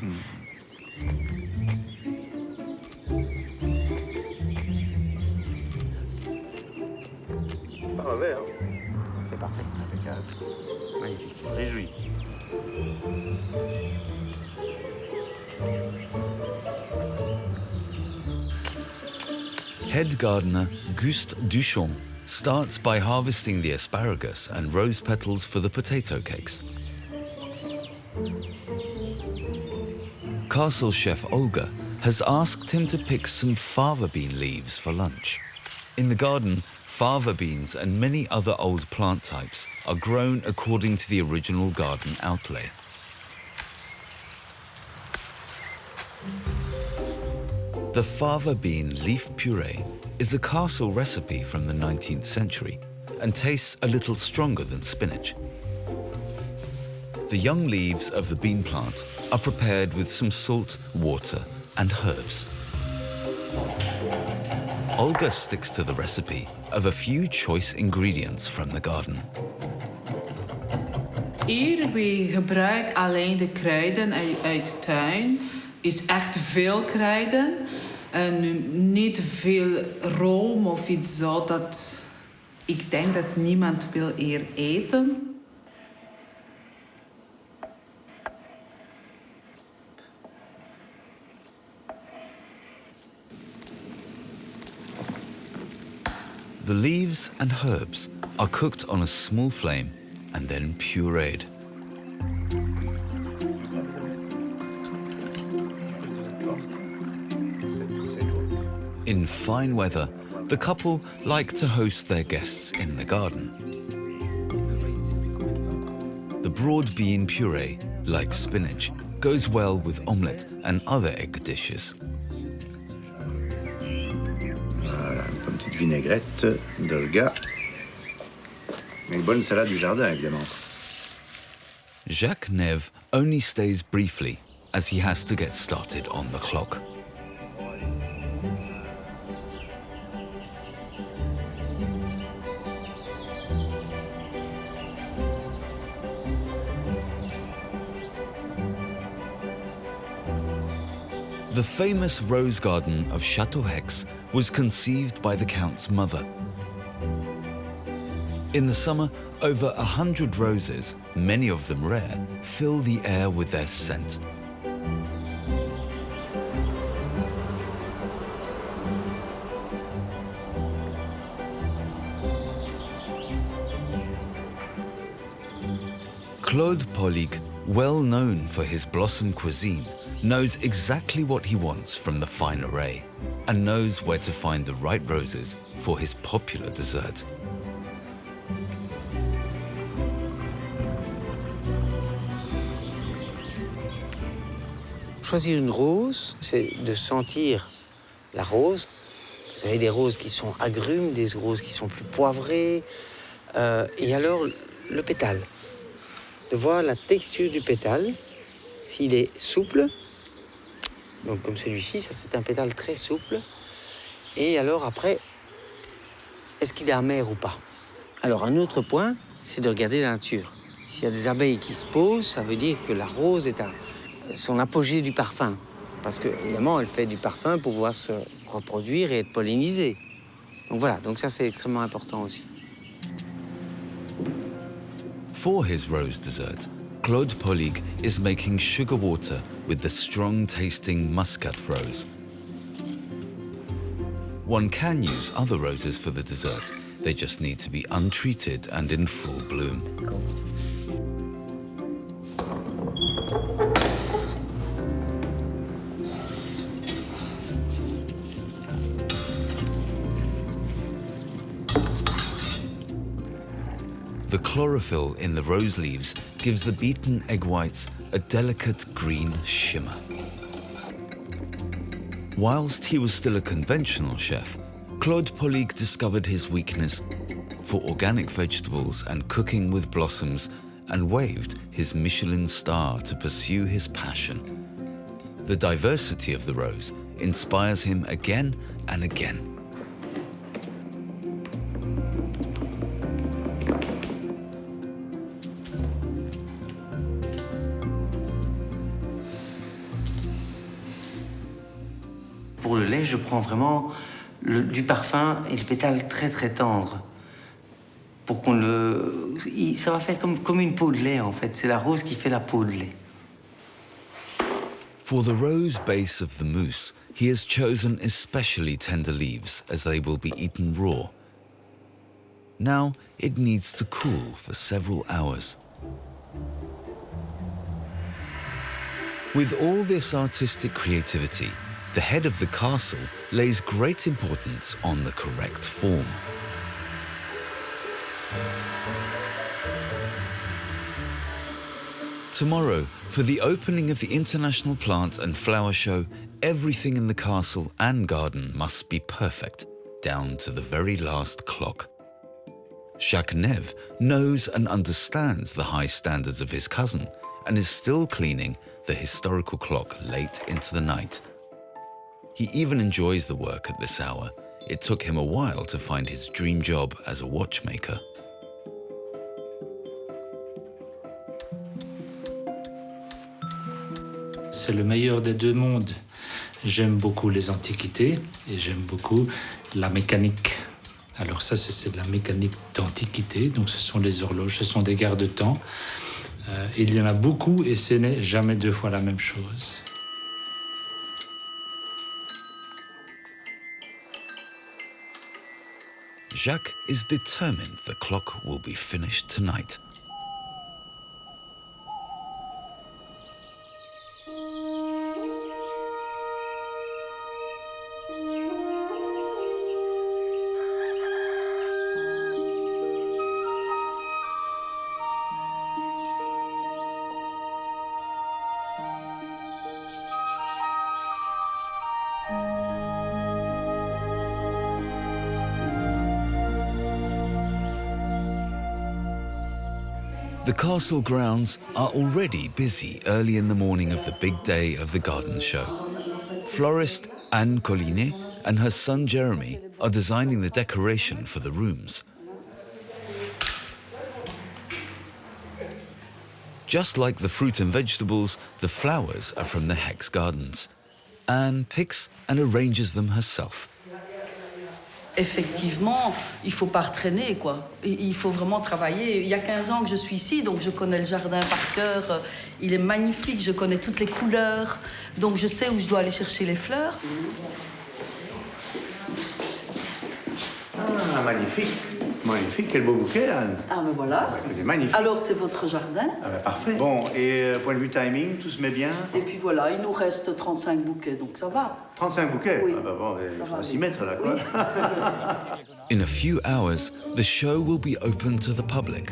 Parfait, hein? C'est parfait, impeccable. Magnifique, réjoui. Head gardener Gust Duchamp starts by harvesting the asparagus and rose petals for the potato cakes. Castle chef Olga has asked him to pick some fava bean leaves for lunch. In the garden, fava beans and many other old plant types are grown according to the original garden outlay. The fava bean leaf puree is a castle recipe from the 19th century and tastes a little stronger than spinach. The young leaves of the bean plant are prepared with some salt, water, and herbs. Olga sticks to the recipe of a few choice ingredients from the garden. Hier we gebruiken alleen de kruiden uit de tuin. Is echt veel kruiden. En niet veel room of iets zo. Dat ik denk dat niemand wil hier eten. The leaves and herbs are cooked on a small flame and then pureed. In fine weather, the couple like to host their guests in the garden. The broad bean puree, like spinach, goes well with omelette and other egg dishes. Voilà, une petite vinaigrette d'Olga. Une bonne salade du jardin, évidemment. Jacques Neve only stays briefly, as he has to get started on the clock. The famous rose garden of Château Hex was conceived by the Count's mother. In the summer, over 100 roses, many of them rare, fill the air with their scent. Claude Pollig, well known for his blossom cuisine, knows exactly what he wants from the fine array and knows where to find the right roses for his popular dessert. Choisir une rose, c'est de sentir la rose. Vous avez des roses qui sont agrumes, des roses qui sont plus poivrées. Et alors, le pétale. De voir la texture du pétale, s'il est souple. Donc comme celui-ci, ça c'est un pétale très souple. Et alors après, est-ce qu'il est amer ou pas? Alors un autre point, c'est de regarder la nature. S'il y a des abeilles qui se posent, ça veut dire que la rose est son apogée du parfum. Parce que, évidemment, elle fait du parfum pour pouvoir se reproduire et être pollinisée. Donc voilà, donc ça c'est extrêmement important aussi. For his rose dessert, Claude Polig is making sugar water with the strong-tasting muscat rose. One can use other roses for the dessert. They just need to be untreated and in full bloom. The chlorophyll in the rose leaves gives the beaten egg whites a delicate green shimmer. Whilst he was still a conventional chef, Claude Polig discovered his weakness for organic vegetables and cooking with blossoms and waved his Michelin star to pursue his passion. The diversity of the rose inspires him again and again. Pour le lait, je prends vraiment du parfum et le pétale très très tendre. Pour qu'on le... Ça va faire comme une peau de lait en fait. C'est la rose qui fait la peau de lait. For the rose base of the mousse, he has chosen especially tender leaves as they will be eaten raw. Now it needs to cool for several hours. With all this artistic creativity, the head of the castle lays great importance on the correct form. Tomorrow, for the opening of the International Plant and Flower Show, everything in the castle and garden must be perfect, down to the very last clock. Jacques Neve knows and understands the high standards of his cousin and is still cleaning the historical clock late into the night. He even enjoys the work at this hour. It took him a while to find his dream job as a watchmaker. C'est le meilleur des deux mondes. J'aime beaucoup les antiquités et j'aime beaucoup la mécanique. Alors ça, c'est de la mécanique d'antiquité. Donc ce sont les horloges, ce sont des garde-temps. Il y en a beaucoup et ce n'est jamais deux fois la même chose. Jacques is determined the clock will be finished tonight. The castle grounds are already busy early in the morning of the big day of the garden show. Florist Anne Collinet and her son Jeremy are designing the decoration for the rooms. Just like the fruit and vegetables, the flowers are from the Hex Gardens. Anne picks and arranges them herself. Effectivement, il ne faut pas retraîner, quoi. Il faut vraiment travailler. Il y a 15 ans que je suis ici, donc je connais le jardin par cœur. Il est magnifique, je connais toutes les couleurs. Donc je sais où je dois aller chercher les fleurs. Ah, magnifique. Magnifique, quel beau bouquet, Anne. Ah, mais voilà. Il est magnifique. Alors, c'est votre jardin. Ah, ben, parfait. Bon, et point de vue timing, tout se met bien? Et puis voilà, il nous reste 35 bouquets, donc ça va. 35 bouquets? Oui. Ah, ben bon, il faudra s'y mettre, là, quoi. Oui. In a few hours, the show will be open to the public.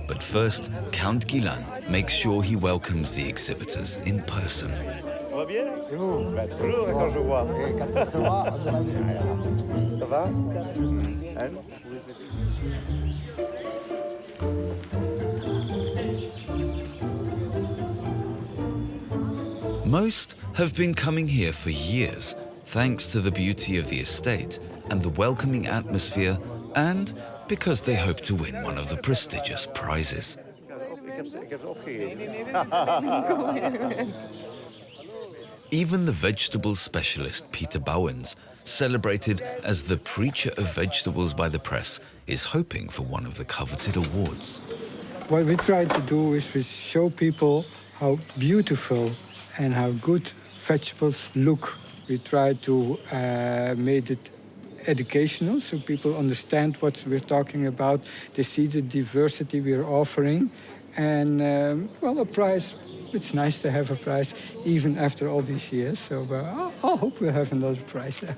But first, Count Guilan makes sure he welcomes the exhibitors in person. Ça va bien? Et vous? Ben, toujours quand je vois. Et quand on se voit, on demande rien. Ça va? Anne? Most have been coming here for years, thanks to the beauty of the estate and the welcoming atmosphere, and because they hope to win one of the prestigious prizes. Even the vegetable specialist Peter Bouwens, celebrated as the preacher of vegetables by the press, is hoping for one of the coveted awards. What we try to do is we show people how beautiful and how good vegetables look. We try to make it educational so people understand what we're talking about. They see the diversity we're offering. And, well, a prize, it's nice to have a prize even after all these years. So I hope we'll have another prize there.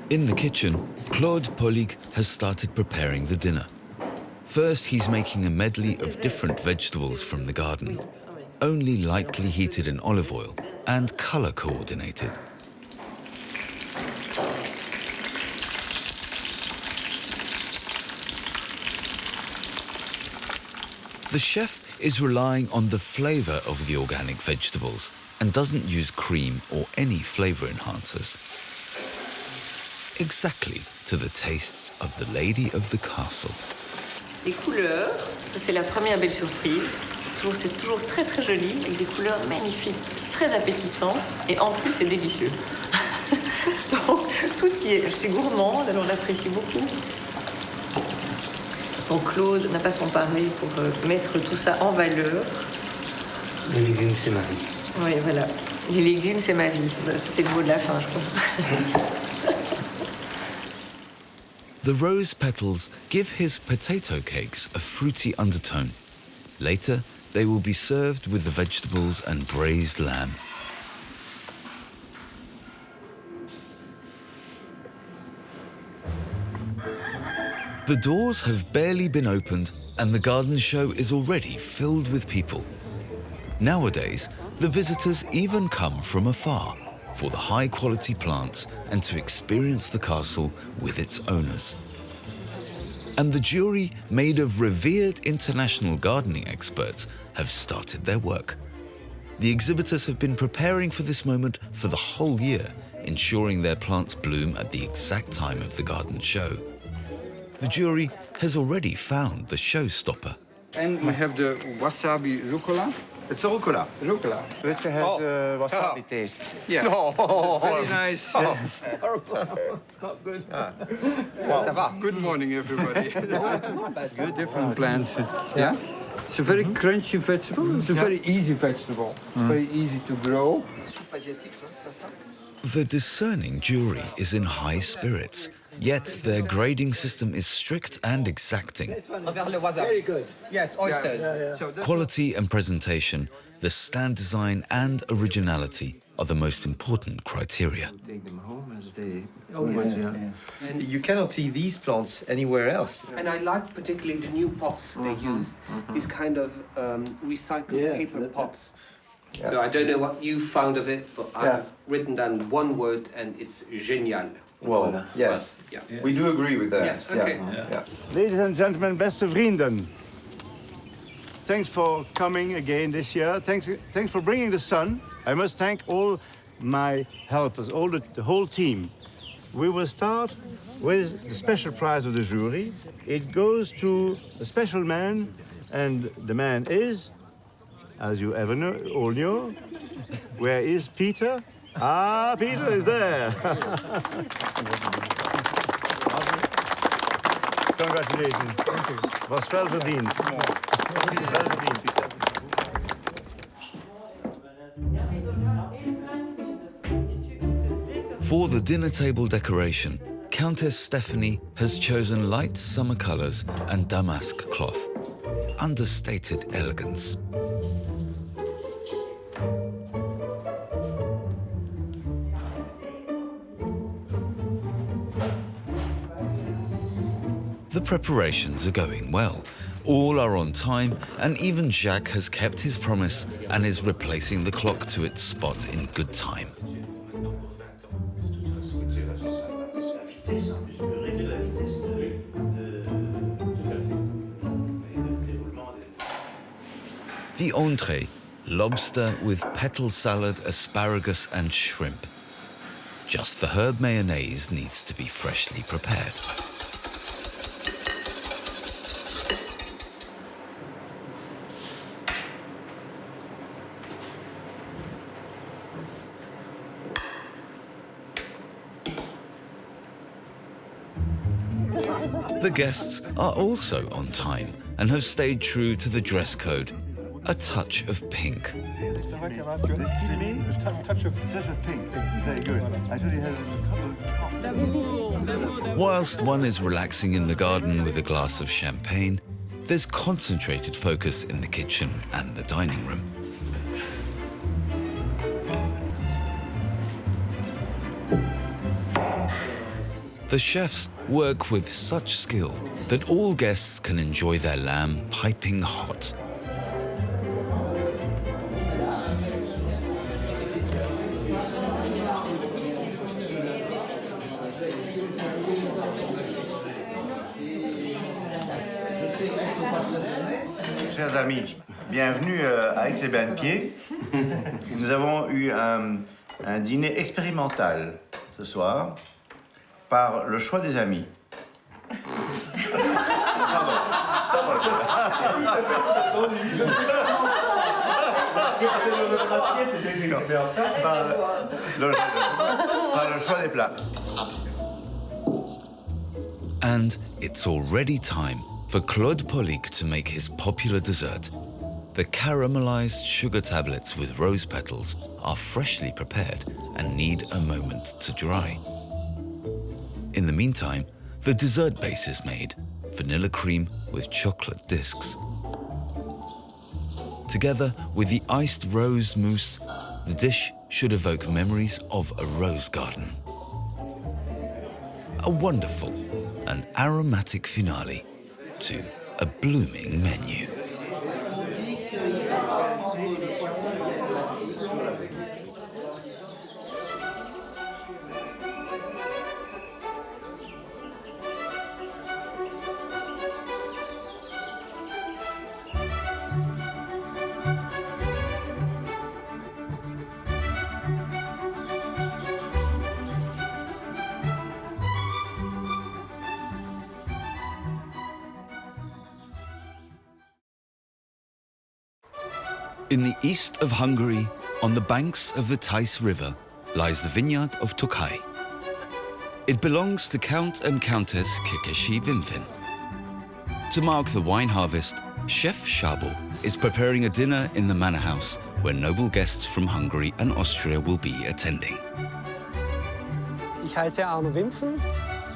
In the kitchen, Claude Polig has started preparing the dinner. First, he's making a medley of different vegetables from the garden, only lightly heated in olive oil and color coordinated. The chef is relying on the flavor of the organic vegetables and doesn't use cream or any flavor enhancers. Exactly to the tastes of the lady of the castle. Les couleurs, ça c'est la première belle surprise. C'est toujours très très joli, avec des couleurs magnifiques, très appétissants, et en plus c'est délicieux. Donc tout y est. Je suis gourmande, alors j'apprécie beaucoup. Donc Claude n'a pas son pareil pour mettre tout ça en valeur. Les légumes, c'est ma vie. Oui, voilà. Les légumes, c'est ma vie. Ça, c'est le mot de la fin, je crois. The rose petals give his potato cakes a fruity undertone. Later, they will be served with the vegetables and braised lamb. The doors have barely been opened and the garden show is already filled with people. Nowadays, the visitors even come from afar for the high-quality plants and to experience the castle with its owners. And the jury, made of revered international gardening experts, have started their work. The exhibitors have been preparing for this moment for the whole year, ensuring their plants bloom at the exact time of the garden show. The jury has already found the showstopper. And we have the wasabi rucola. It's a rucola. Rucola. It has wasabi taste. Yeah. No. Very nice. It's horrible. It's not good. Good morning, everybody. Good. Different plants. Yeah. It's a very crunchy vegetable. It's a very easy vegetable. Very easy to grow. The discerning jury is in high spirits, yet their grading system is strict and exacting. Very good. Yes, oysters. Quality and presentation, the stand design and originality are the most important criteria. Take them home as they... And you cannot see these plants anywhere else. And I like particularly the new pots they used, these kind of recycled paper pots. Yeah. So I don't know what you found of it, but I've written down one word and it's génial. Well, yes. Yeah. We do agree with that. Yes, okay. Yeah. Ladies and gentlemen, beste vrienden. Thanks for coming again this year. Thanks for bringing the sun. I must thank all my helpers, the whole team. We will start with the special prize of the jury. It goes to a special man, and the man is, as you all know, where is Peter? Ah, Peter is there. Congratulations. Was wel verdiend. Wel verdiend, Peter. For the dinner table decoration, Countess Stephanie has chosen light summer colors and damask cloth. Understated elegance. The preparations are going well. All are on time, and even Jacques has kept his promise and is replacing the clock to its spot in good time. The entree, lobster with petal salad, asparagus and shrimp. Just the herb mayonnaise needs to be freshly prepared. The guests are also on time and have stayed true to the dress code, a touch of pink. Whilst one is relaxing in the garden with a glass of champagne, there's concentrated focus in the kitchen and the dining room. The chefs work with such skill that all guests can enjoy their lamb piping hot. Chers amis, bienvenue à Aix-les-Bains-de-Pied. Nous avons eu un dîner expérimental ce soir par le choix des amis. Par le choix des plats. And it's already time for Claude Polic to make his popular dessert. The caramelized sugar tablets with rose petals are freshly prepared and need a moment to dry. In the meantime, the dessert base is made, vanilla cream with chocolate discs. Together with the iced rose mousse, the dish should evoke memories of a rose garden. A wonderful and aromatic finale to a blooming menu. In the east of Hungary, on the banks of the Theiss River, lies the vineyard of Tokaj. It belongs to Count and Countess Kekesi Wimpfen. To mark the wine harvest, Chef Szabo is preparing a dinner in the manor house where noble guests from Hungary and Austria will be attending. Ich heiße Arno Wimpfen.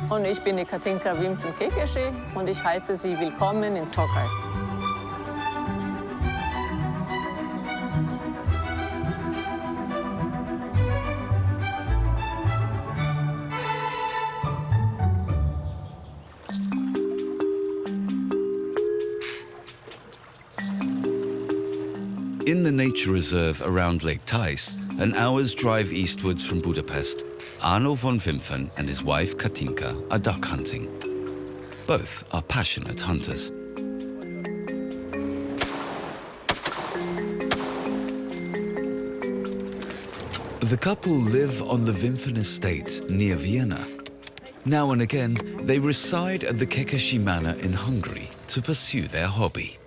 Und ich bin die Katinka Wimpfen-Kekesi und ich heiße Sie willkommen in Tokaj. In the nature reserve around Lake Theiss, an hour's drive eastwards from Budapest, Arno von Wimpfen and his wife Katinka are duck hunting. Both are passionate hunters. The couple live on the Wimpfen estate near Vienna. Now and again, they reside at the Kekesi Manor in Hungary to pursue their hobby.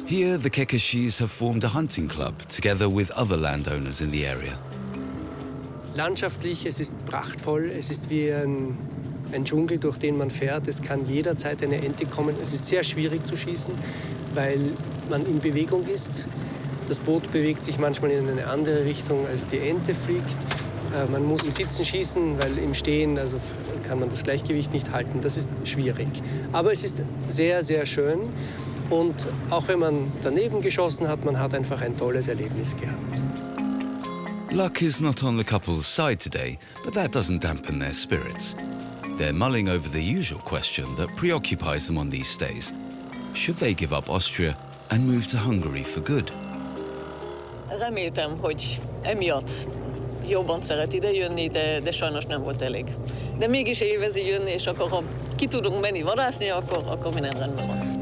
Here, the Kekesis have formed a hunting club together with other landowners in the area. Landschaftlich, es ist prachtvoll, es ist wie ein Dschungel, durch den man fährt. Es kann jederzeit eine Ente kommen. Es ist sehr schwierig zu schießen, weil man in Bewegung ist. Das Boot bewegt sich manchmal in eine andere Richtung, als die Ente fliegt. Man muss im Sitzen schießen, weil im Stehen kann man das Gleichgewicht nicht halten. Das ist schwierig. Aber es ist sehr, sehr schön. Und auch wenn man daneben geschossen hat, man hat einfach ein tolles Erlebnis gehabt. Luck is not on the couple's side today, but that doesn't dampen their spirits. They're mulling over the usual question that preoccupies them on these days. Should they give up Austria and move to Hungary for good? Reméltem, hogy emiatt jobban szeret ide jönni, de sajnos nem volt elég. De mégis élvezi jönni, és akkor ha ki tudunk menni vadászni, akkor minden rendben van.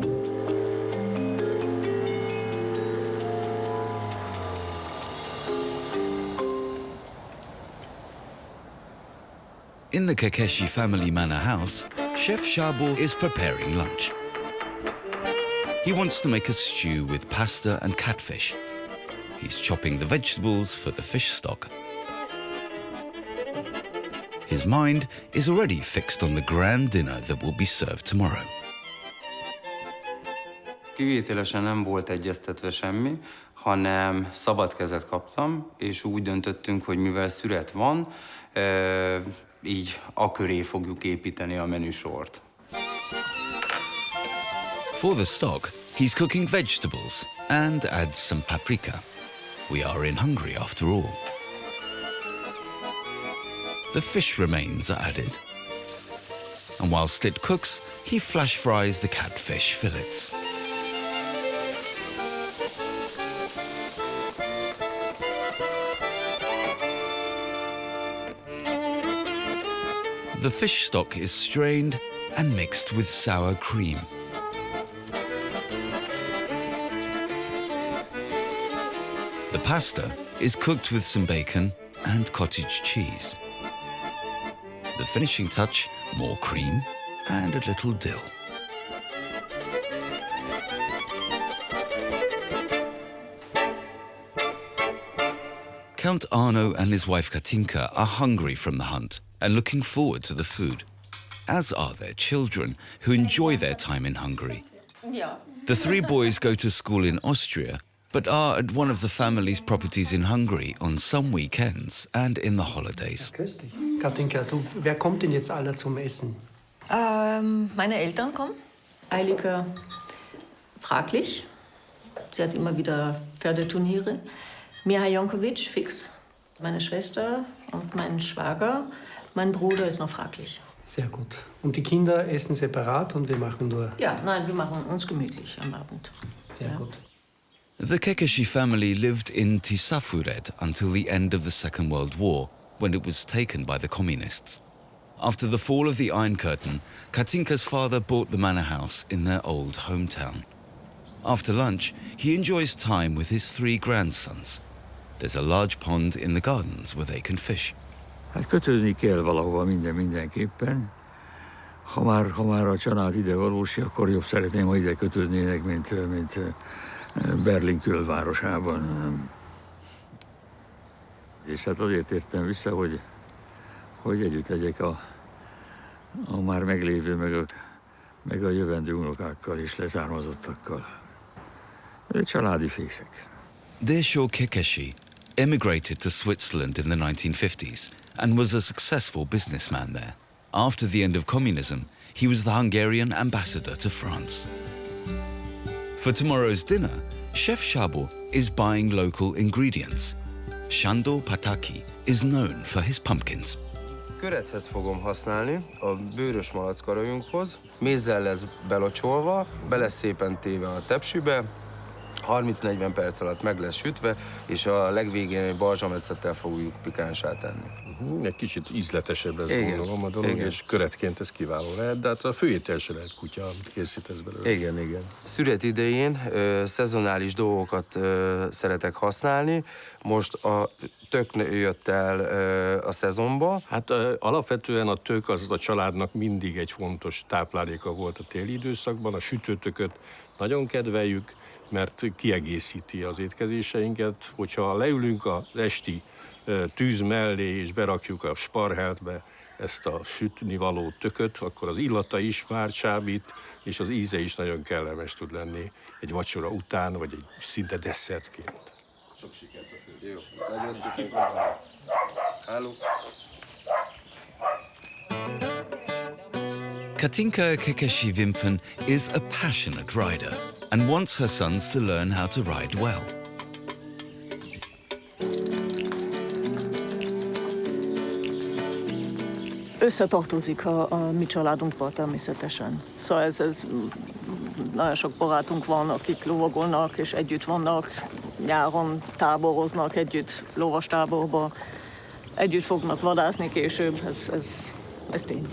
In the Kekesi family manor house, Chef Szabo is preparing lunch. He wants to make a stew with pasta and catfish. he's chopping the vegetables for the fish stock. His mind is already fixed on the grand dinner that will be served tomorrow. Kivételesen nem volt egyeztetve semmi, hanem szabad kezet kaptam, és úgy döntöttünk, hogy mivel szüret van, így aköré fogjuk építeni a menüsort. For the stock, he's cooking vegetables and adds some paprika. We are in Hungary after all. The fish remains are added. And whilst it cooks, he flash fries the catfish fillets. The fish stock is strained and mixed with sour cream. The pasta is cooked with some bacon and cottage cheese. The finishing touch, more cream and a little dill. Count Arno and his wife Katinka are hungry from the hunt and looking forward to the food, as are their children, who enjoy their time in Hungary. The three boys go to school in Austria, but are at one of the family's properties in Hungary on some weekends and in the holidays. Köstlich. Katinka, wer kommt denn jetzt alle zum Essen? Meine Eltern kommen. Eilike fraglich. Sie hat immer wieder Pferdeturniere. Miha Jonkovic, fix. Meine Schwester und mein Schwager. Mein Bruder ist noch fraglich. Sehr gut. Und die Kinder essen separat und wir machen nur... Ja, nein, wir machen uns gemütlich am Abend. Sehr gut. The Kekeshi family lived in Tiszafüred until the end of the Second World War, when it was taken by the communists. After the fall of the Iron Curtain, Katinka's father bought the manor house in their old hometown. After lunch, he enjoys time with his three grandsons. There's a large pond in the gardens where they can fish. Hát kötődni kell valahova mindenképpen. Ha már a család ide valósi, akkor jobb szeretném, ha ide kötődnének, mint Berlin külvárosában. És hát azért értem vissza, hogy együtt legyek a már meglévő, meg a jövendő unokákkal és leszármazottakkal. Ez családi fészek. Déshor Kekeshi emigrated to Switzerland in the 1950s and was a successful businessman there. After the end of communism, he was the Hungarian ambassador to France. For tomorrow's dinner, Chef Szabo is buying local ingredients. Sándor Pataki is known for his pumpkins. Körethez fogom használni, a bőrös malackarajünkhoz. Mézzel lesz belocsolva, be lesz szépen téve a tepsibe, 30-40 perc alatt meg lesz sütve, és a legvégén egy balzsamecettel fogjuk pikánsá tenni. Egy kicsit ízletesebb lesz, gondolom a dolog, és köretként ez kiváló lehet, de hát a főétel se lehet kutya, amit készítesz belőle. Igen. Szüret idején szezonális dolgokat szeretek használni. Most a tök jött el a szezonba. Hát alapvetően a tök az a családnak mindig egy fontos tápláléka volt a téli időszakban. A sütőtököt nagyon kedveljük, mert kiegészíti az étkezéseinket. Hogyha leülünk az esti tűz mellé és berakjuk a sparheltbe ezt a sütnivaló tököt, akkor az illata is már csábít, és az íze is nagyon kellemes tud lenni egy vacsora után, vagy egy szinte desszertként. Sok sikert a főzés. Jó, nagyon szépen hozzá. Hello. Katinka Kekeshi Wimpfen is a passionate rider and wants her sons to learn how to ride well. Összetartozik a mi családunkban természetesen. Szóval ez nagyon sok barátunk van, akik lovagolnak és együtt vannak, nyáron táboroznak együtt lovastáborba, együtt fognak vadászni később, ez tény.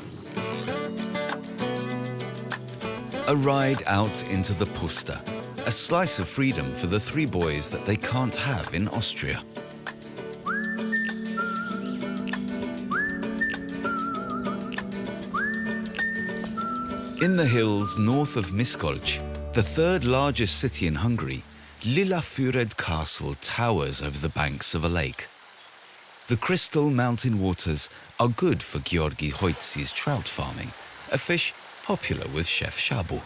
A ride out into the Puszta, a slice of freedom for the three boys that they can't have in Austria. In the hills north of Miskolc, the third largest city in Hungary, Lillafyred Castle towers over the banks of a lake. The crystal mountain waters are good for Georgi Hoitsi's trout farming, a fish popular with Chef Shabu.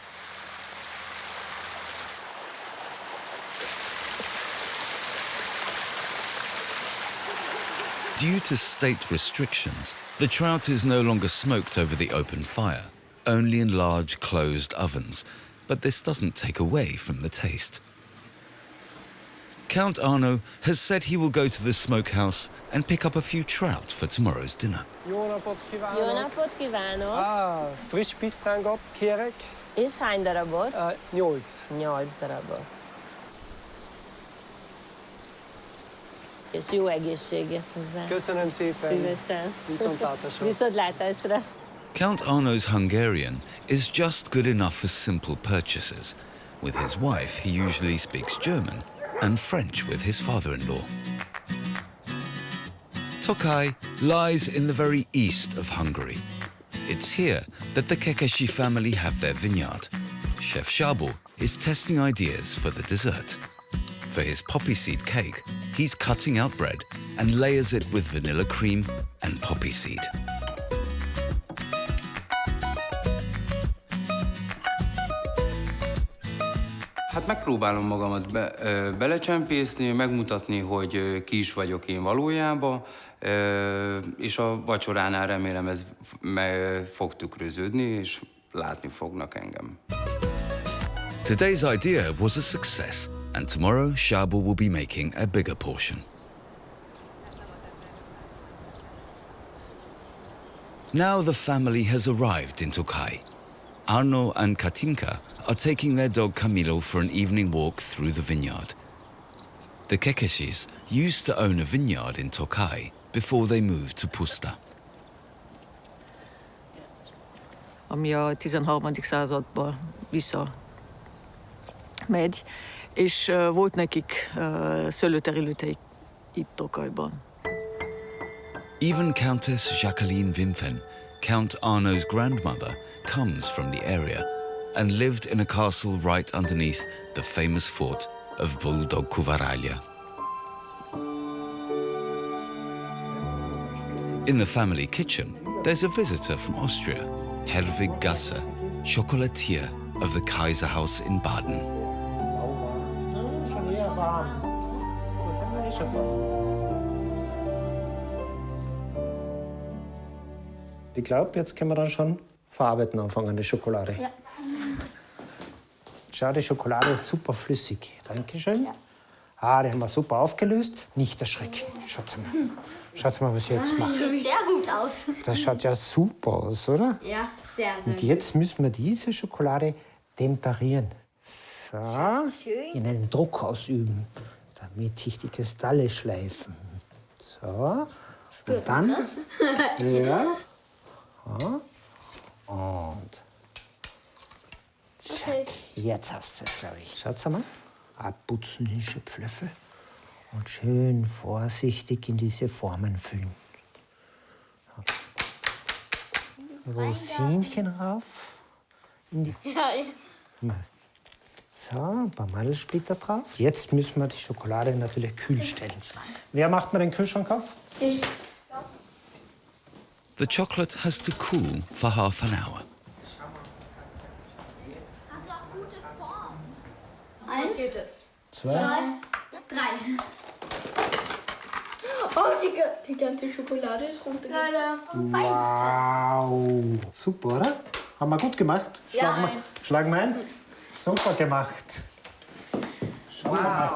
Due to state restrictions, the trout is no longer smoked over the open fire, only in large closed ovens, but this doesn't take away from the taste. Count Arno has said he will go to the smokehouse and pick up a few trout for tomorrow's dinner. Jó napot kívánok! Friss pisztrángot kérek. És hány darabot? 8. 8 darabot. És jó egészséget hozzá. Köszönöm szépen. Szívesen. Viszontlátásra. Viszontlátásra. Count Arno's Hungarian is just good enough for simple purchases. With his wife, he usually speaks German and French with his father-in-law. Tokaj lies in the very east of Hungary. It's here that the Kekesi family have their vineyard. Chef Shabu is testing ideas for the dessert. For his poppy seed cake, he's cutting out bread and layers it with vanilla cream and poppy seed. Hát megpróbálom magamat belecsempészni, megmutatni, hogy ki is vagyok én valójában, és a vacsoránál remélem ez fog tükröződni, és látni fognak engem. Today's idea was a success, and tomorrow Shabu will be making a bigger portion. Now the family has arrived in Tokaj. Arno and Katinka are taking their dog Camilo for an evening walk through the vineyard. The Kekesis used to own a vineyard in Tokaj before they moved to Puszta. Ami a 13. században visszamegy, és volt nekik szőlőterületeik itt Tokajban. Even Countess Jacqueline Wimpfen, Count Arno's grandmother, comes from the area and lived in a castle right underneath the famous fort of Boldog-Kuvaralia. In the family kitchen, there's a visitor from Austria, Herwig Gasser, chocolatier of the Kaiserhaus in Baden. Ich glaube, jetzt können wir dann schon verarbeiten anfangen, die Schokolade. Ja. Schau, die Schokolade ist super flüssig. Dankeschön. Ja. Ah, die haben wir super aufgelöst. Nicht erschrecken. Schaut mal. Schaut mal, was ich jetzt mache. Sieht sehr gut aus. Das schaut ja super aus, oder? Ja, sehr, sehr Und jetzt müssen wir diese Schokolade temperieren. So. Schön. In einen Druck ausüben, damit sich die Kristalle schleifen. So. Und dann. Ja. Ja. Und Okay. jetzt hast du es, glaube ich. Schaut mal. Abputzen den Schöpflöffel und schön vorsichtig in diese Formen füllen. Rosinchen rauf. Ja, So, ein paar Mandelsplitter drauf. Jetzt müssen wir die Schokolade natürlich kühl stellen. Wer macht mir den Kühlschrank auf? Ich. The chocolate has to cool for half an hour. Eins, 2, 3. Oh, die ganze Schokolade ist runtergegangen. Wow. Super, oder? Haben wir gut gemacht. Ja. Schlagen wir ein. Super gemacht. Schauen Sie mal.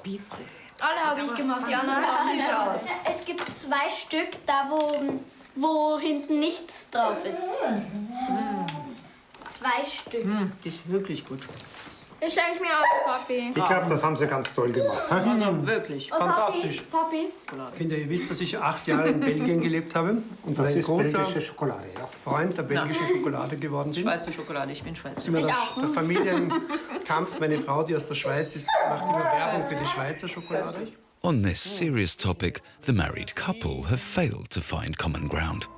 Bitte. Alle habe ich gemacht, Jana. Es gibt 2 Stück, da wo hinten nichts drauf ist. 2 Stück. Das ist wirklich gut. Das schenkt mir auch, Papi. Ich glaube, das haben Sie ganz toll gemacht. He? Also wirklich. Und Fantastisch. Papi. Kinder, ihr wisst, dass ich 8 Jahre in Belgien gelebt habe und Das ein ist großer belgische Schokolade, ja. Freund der belgischen Schokolade geworden bin. Schweizer Schokolade, ich bin Das ist Schweizer. immer der Familienkampf. Meine Frau, die aus der Schweiz ist, macht immer Werbung für die Schweizer Schokolade. On this serious topic, the married couple have failed to find common ground.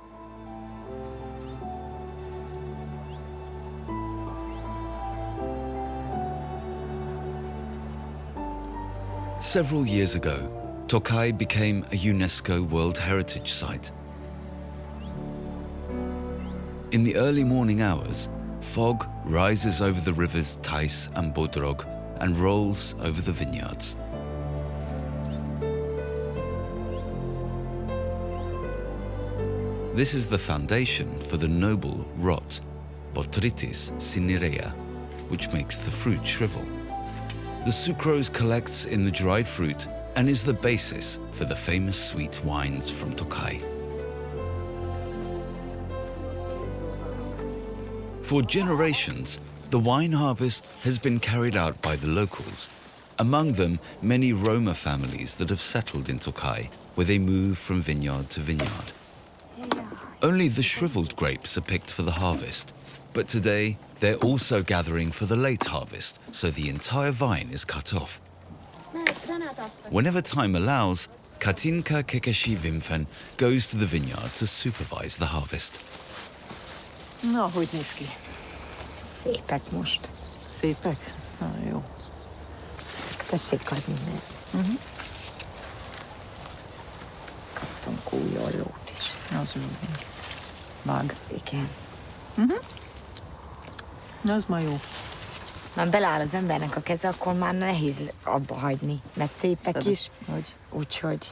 Several years ago, Tokai became a UNESCO World Heritage Site. In the early morning hours, fog rises over the rivers Theiss and Bodrog and rolls over the vineyards. This is the foundation for the noble rot, Botrytis cinerea, which makes the fruit shrivel. The sucrose collects in the dried fruit and is the basis for the famous sweet wines from Tokai. For generations, the wine harvest has been carried out by the locals, among them many Roma families that have settled in Tokai, where they move from vineyard to vineyard. Only the shriveled grapes are picked for the harvest, but today they're also gathering for the late harvest, so the entire vine is cut off. Whenever time allows, Katinka Kekesi-Wimpfen goes to the vineyard to supervise the harvest. Na, hogy néz ki? Szépek most. Szépek? Na, jó. Csak tessék adni, mert... Kaptunk új ollót is. Az jó. Vág. Igen. Az már jó. Már beleáll az embernek a keze, akkor már nehéz abba hagyni, mert szépek is. Úgyhogy...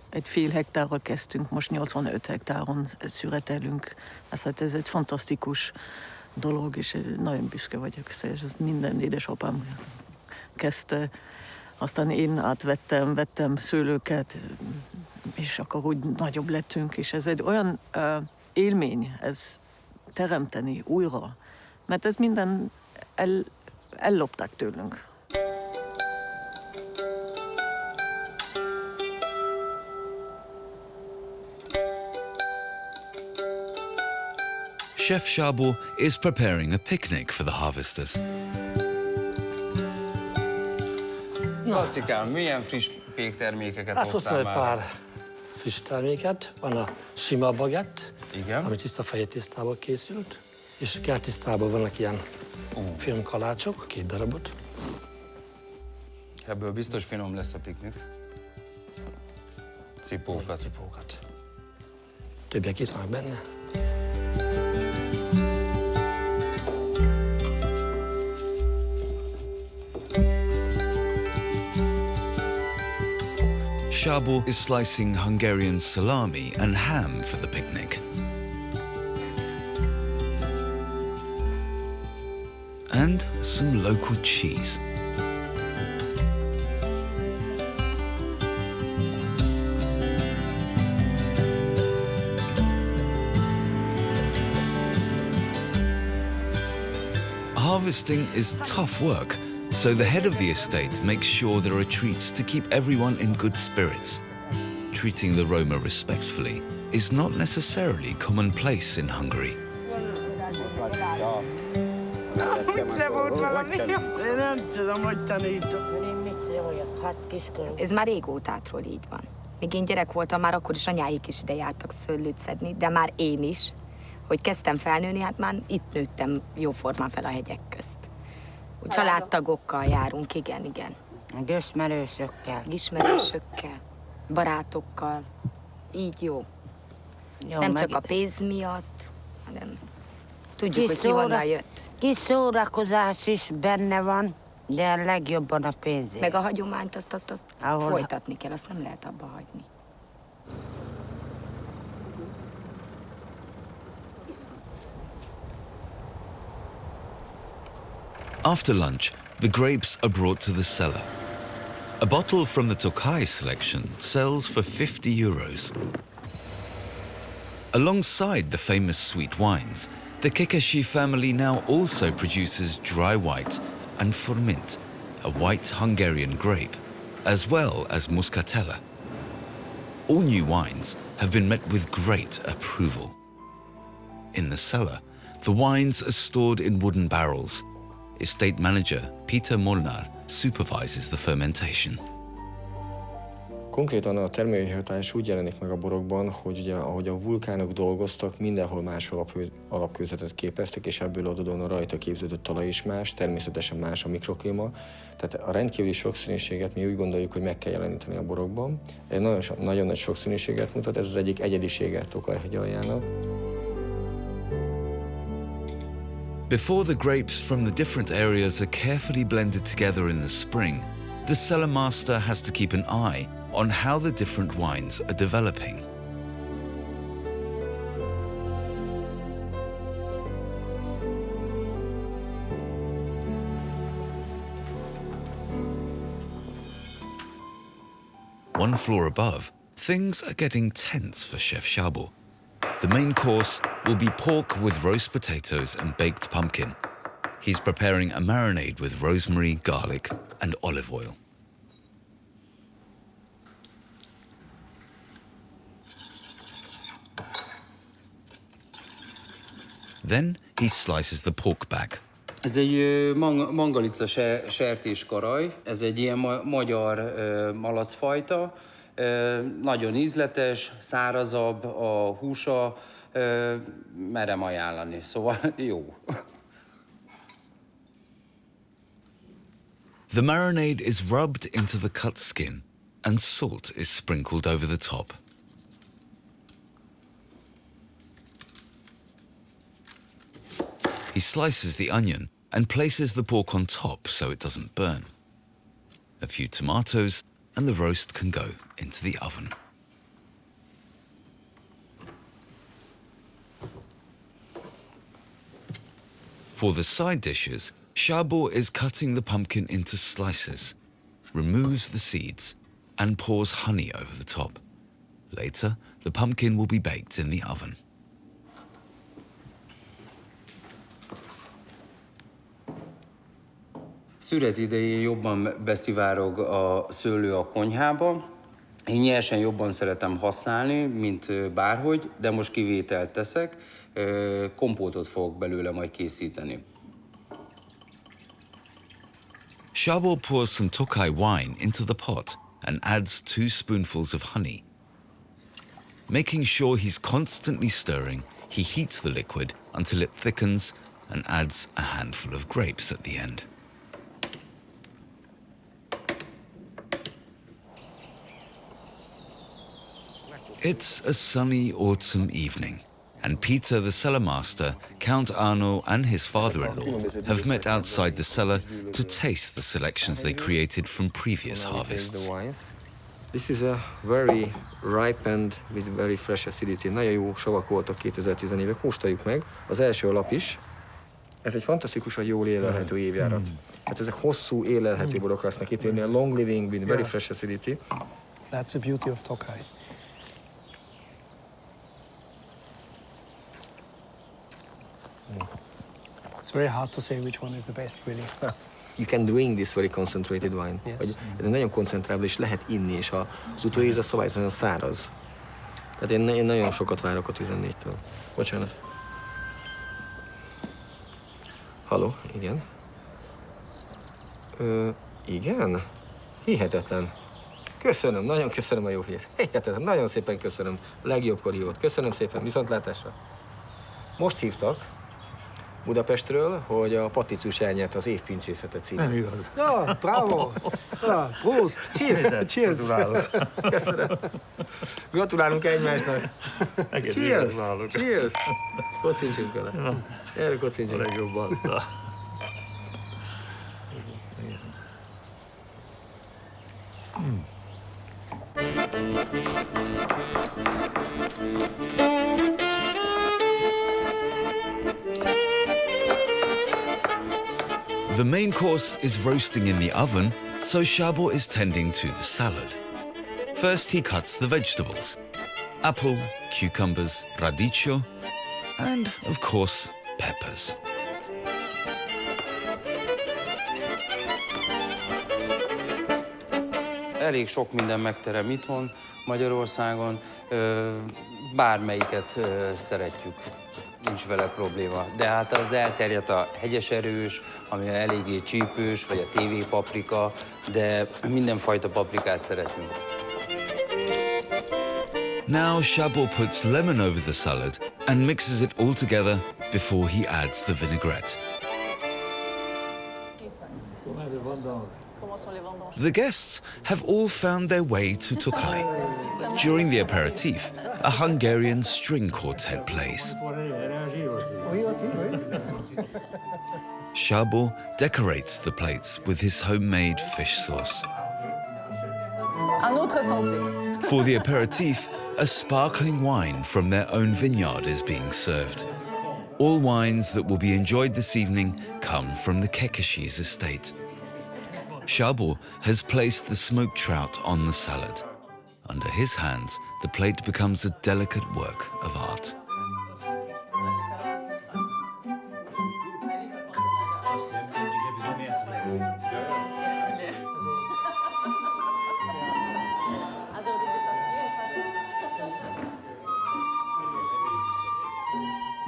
Egy fél hektárral kezdtünk, most 85 hektáron szüretelünk. Hát ez egy fantasztikus dolog, és nagyon büszke vagyok. Minden édesapám kezdte, aztán én vettem szőlőket, és akkor úgy nagyobb lettünk, és ez egy olyan élmény, ez teremteni újra, mert ez minden ellopták tőlünk. Chef Szabo is preparing a picnic for the harvesters. Lacikám, milyen friss péktermékeket hoztál már? Hoztam egy pár friss terméket. Van a sima bagett, igen, ami tiszta fejétisztából készült, és kertisztából vannak ilyen filmkalácsok, 2 darabot. Ebből biztos finom lesz a piknik. Cipókat. Cipókat. Többiek itt vannak benne. Szabo is slicing Hungarian salami and ham for the picnic. And some local cheese. Harvesting is tough work, so the head of the estate makes sure there are treats to keep everyone in good spirits. Treating the Roma respectfully is not necessarily commonplace in Hungary. Ez már régótátról így van. Még én gyerek voltam, már akkor is anyáik is ide jártak szőlőt szedni, de már én is. Hogy kezdtem felnőni, hát már itt nőttem jóformán fel a hegyek közt. Úgy családtagokkal járunk, igen. Ismerősökkel, barátokkal. Így jó. Nem csak a pénz miatt, hanem tudjuk, hogy ki honnan jött. Kis szórakozás is benne van, de a legjobban a pénzért. Meg a hagyományt azt folytatni kell, azt nem lehet abba hagyni. After lunch, the grapes are brought to the cellar. A bottle from the Tokai selection sells for 50 euros. Alongside the famous sweet wines, the Kekesi family now also produces dry white and Furmint, a white Hungarian grape, as well as Muscatella. All new wines have been met with great approval. In the cellar, the wines are stored in wooden barrels. Estate manager Peter Molnar supervises the fermentation. Konkrétan a termélői hatás úgy jelenik meg a borokban, hogy ugye, ahogy a vulkánok dolgoztak, mindenhol más alapkőzetet képeztek, és ebből adódóan a rajta képződött talaj is más, természetesen más a mikroklíma. Tehát a rendkívüli sokszínűséget mi úgy gondoljuk, hogy meg kell jeleníteni a borokban. Egy nagyon nagy sokszínűséget mutat, ez az egyik egyedisége Tokaj-hegy aljának. Before the grapes from the different areas are carefully blended together in the spring, the cellar master has to keep an eye on how the different wines are developing. One floor above, things are getting tense for Chef Szabo. The main course will be pork with roast potatoes and baked pumpkin. He's preparing a marinade with rosemary, garlic, and olive oil. Then he slices the pork back. Ez egy mangalica sertéskaraj, ez egy ilyen magyar malacfajta, nagyon ízletes, szárazabb, a húsa, merem ajánlani, szóval jó. The marinade is rubbed into the cut skin and salt is sprinkled over the top. He slices the onion and places the pork on top so it doesn't burn. A few tomatoes and the roast can go into the oven. For the side dishes, Szabo is cutting the pumpkin into slices, removes the seeds, and pours honey over the top. Later, the pumpkin will be baked in the oven. Szüret idején jobban beszivárog a szőlő a konyhába. Én nyersen jobban szeretem használni, mint bárhogy, de most kivételt teszek. Kompótot fogok belőle majd készíteni. Szabo pours some Tokaj wine into the pot and adds 2 spoonfuls of honey. Making sure he's constantly stirring, he heats the liquid until it thickens and adds a handful of grapes at the end. It's a sunny autumn evening, and Peter, the cellar master, Count Arno, and his father-in-law have met outside the cellar to taste the selections they created from previous harvests. This is a very ripened with very fresh acidity. Nagyon jó savak voltak 2010-es évek, kóstoljuk meg. Az első alap is. Ez egy fantasztikusan jól élelhető évjárat. Hát ezek hosszú élelhető borok lesznek itt, a long living with very fresh acidity. That's the beauty of Tokaj. It's very hard to say which one is the best, really. You can drink this very concentrated wine. Yes. Ez egy nagyon koncentrált, és lehet inni, és az utóíz a szabályszerűen száraz. Tehát én nagyon sokat várok a 14-től. Bocsánat. Halló, igen? Igen? Hihetetlen. Köszönöm, nagyon köszönöm a jó hír. Hihetetlen, nagyon szépen köszönöm. Legjobbkor jót. Köszönöm szépen, viszontlátásra. Most hívtak Budapestről, hogy a Paticus elnyerte az évpincészete címet. Nem igaz. Ja, bravo! Ja, Prost! Cheers! Cheers! Gratulálok. Köszönöm. Gratulálunk egymásnak. Cheers! Cheers! Kocincsunk vele. Erre kocincsunk. A legjobban. The main course is roasting in the oven, so Szabo is tending to the salad. First, he cuts the vegetables: apple, cucumbers, radicchio, and, of course, peppers. Elég sok minden megterem itthon, Magyarországon. Bármelyiket szeretjük, nincs vele probléma. De hát az elterjedt a hegyes erős, ami eléggé csípős, vagy a TV paprika, de mindenfajta paprikát szeretünk. Now Chabot puts lemon over the salad and mixes it all together before he adds the vinaigrette. The guests have all found their way to Tokaj. During the aperitif, a Hungarian string quartet plays. Chabot decorates the plates with his homemade fish sauce. For the aperitif, a sparkling wine from their own vineyard is being served. All wines that will be enjoyed this evening come from the Kekeshi's estate. Chabot has placed the smoked trout on the salad. Under his hands, the plate becomes a delicate work of art.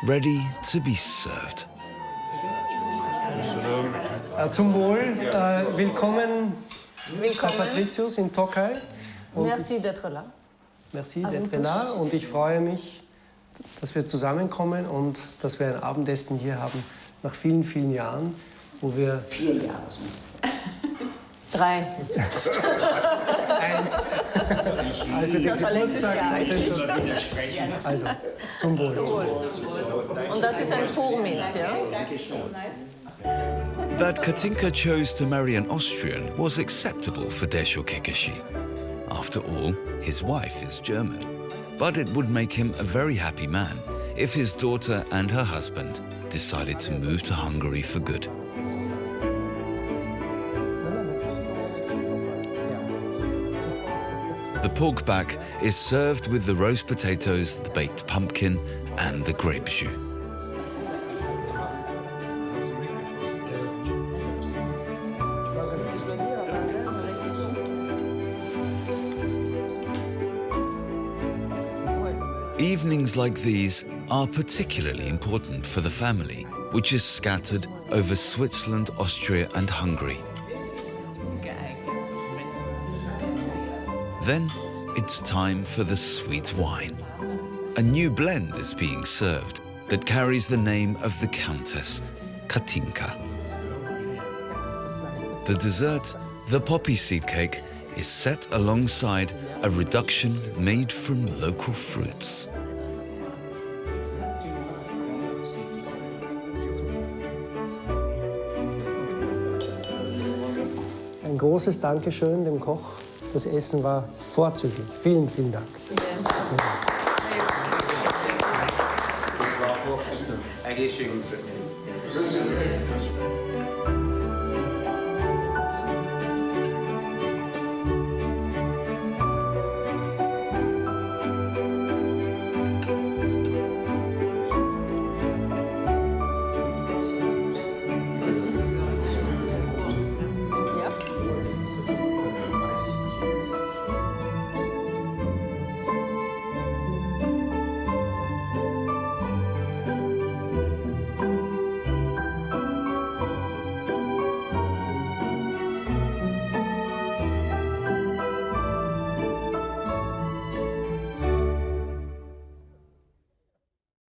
Ready to be served. Zum Wohl, willkommen, Patricius in Tokaj. Merci d'être là. Merci d'être là und ich freue mich, dass wir zusammenkommen und dass wir ein Abendessen hier haben nach vielen, vielen Jahren, wo wir... 4 Jahre. 3. 1. Als wir Das war letztes Jahr. Also, zum Wohl. Und das ist ein Furmint, ja? That Katinka chose to marry an Austrian was acceptable for Dezső Kekesi. After all, his wife is German. But it would make him a very happy man if his daughter and her husband decided to move to Hungary for good. The pork back is served with the roast potatoes, the baked pumpkin, and the grape jus. Evenings like these are particularly important for the family, which is scattered over Switzerland, Austria, and Hungary. Then it's time for the sweet wine. A new blend is being served that carries the name of the Countess, Katinka. The dessert, the poppy seed cake, is set alongside a reduction made from local fruits. Ein großes Dankeschön dem Koch. Das Essen war vorzüglich. Vielen, vielen Dank. Egészségünkre.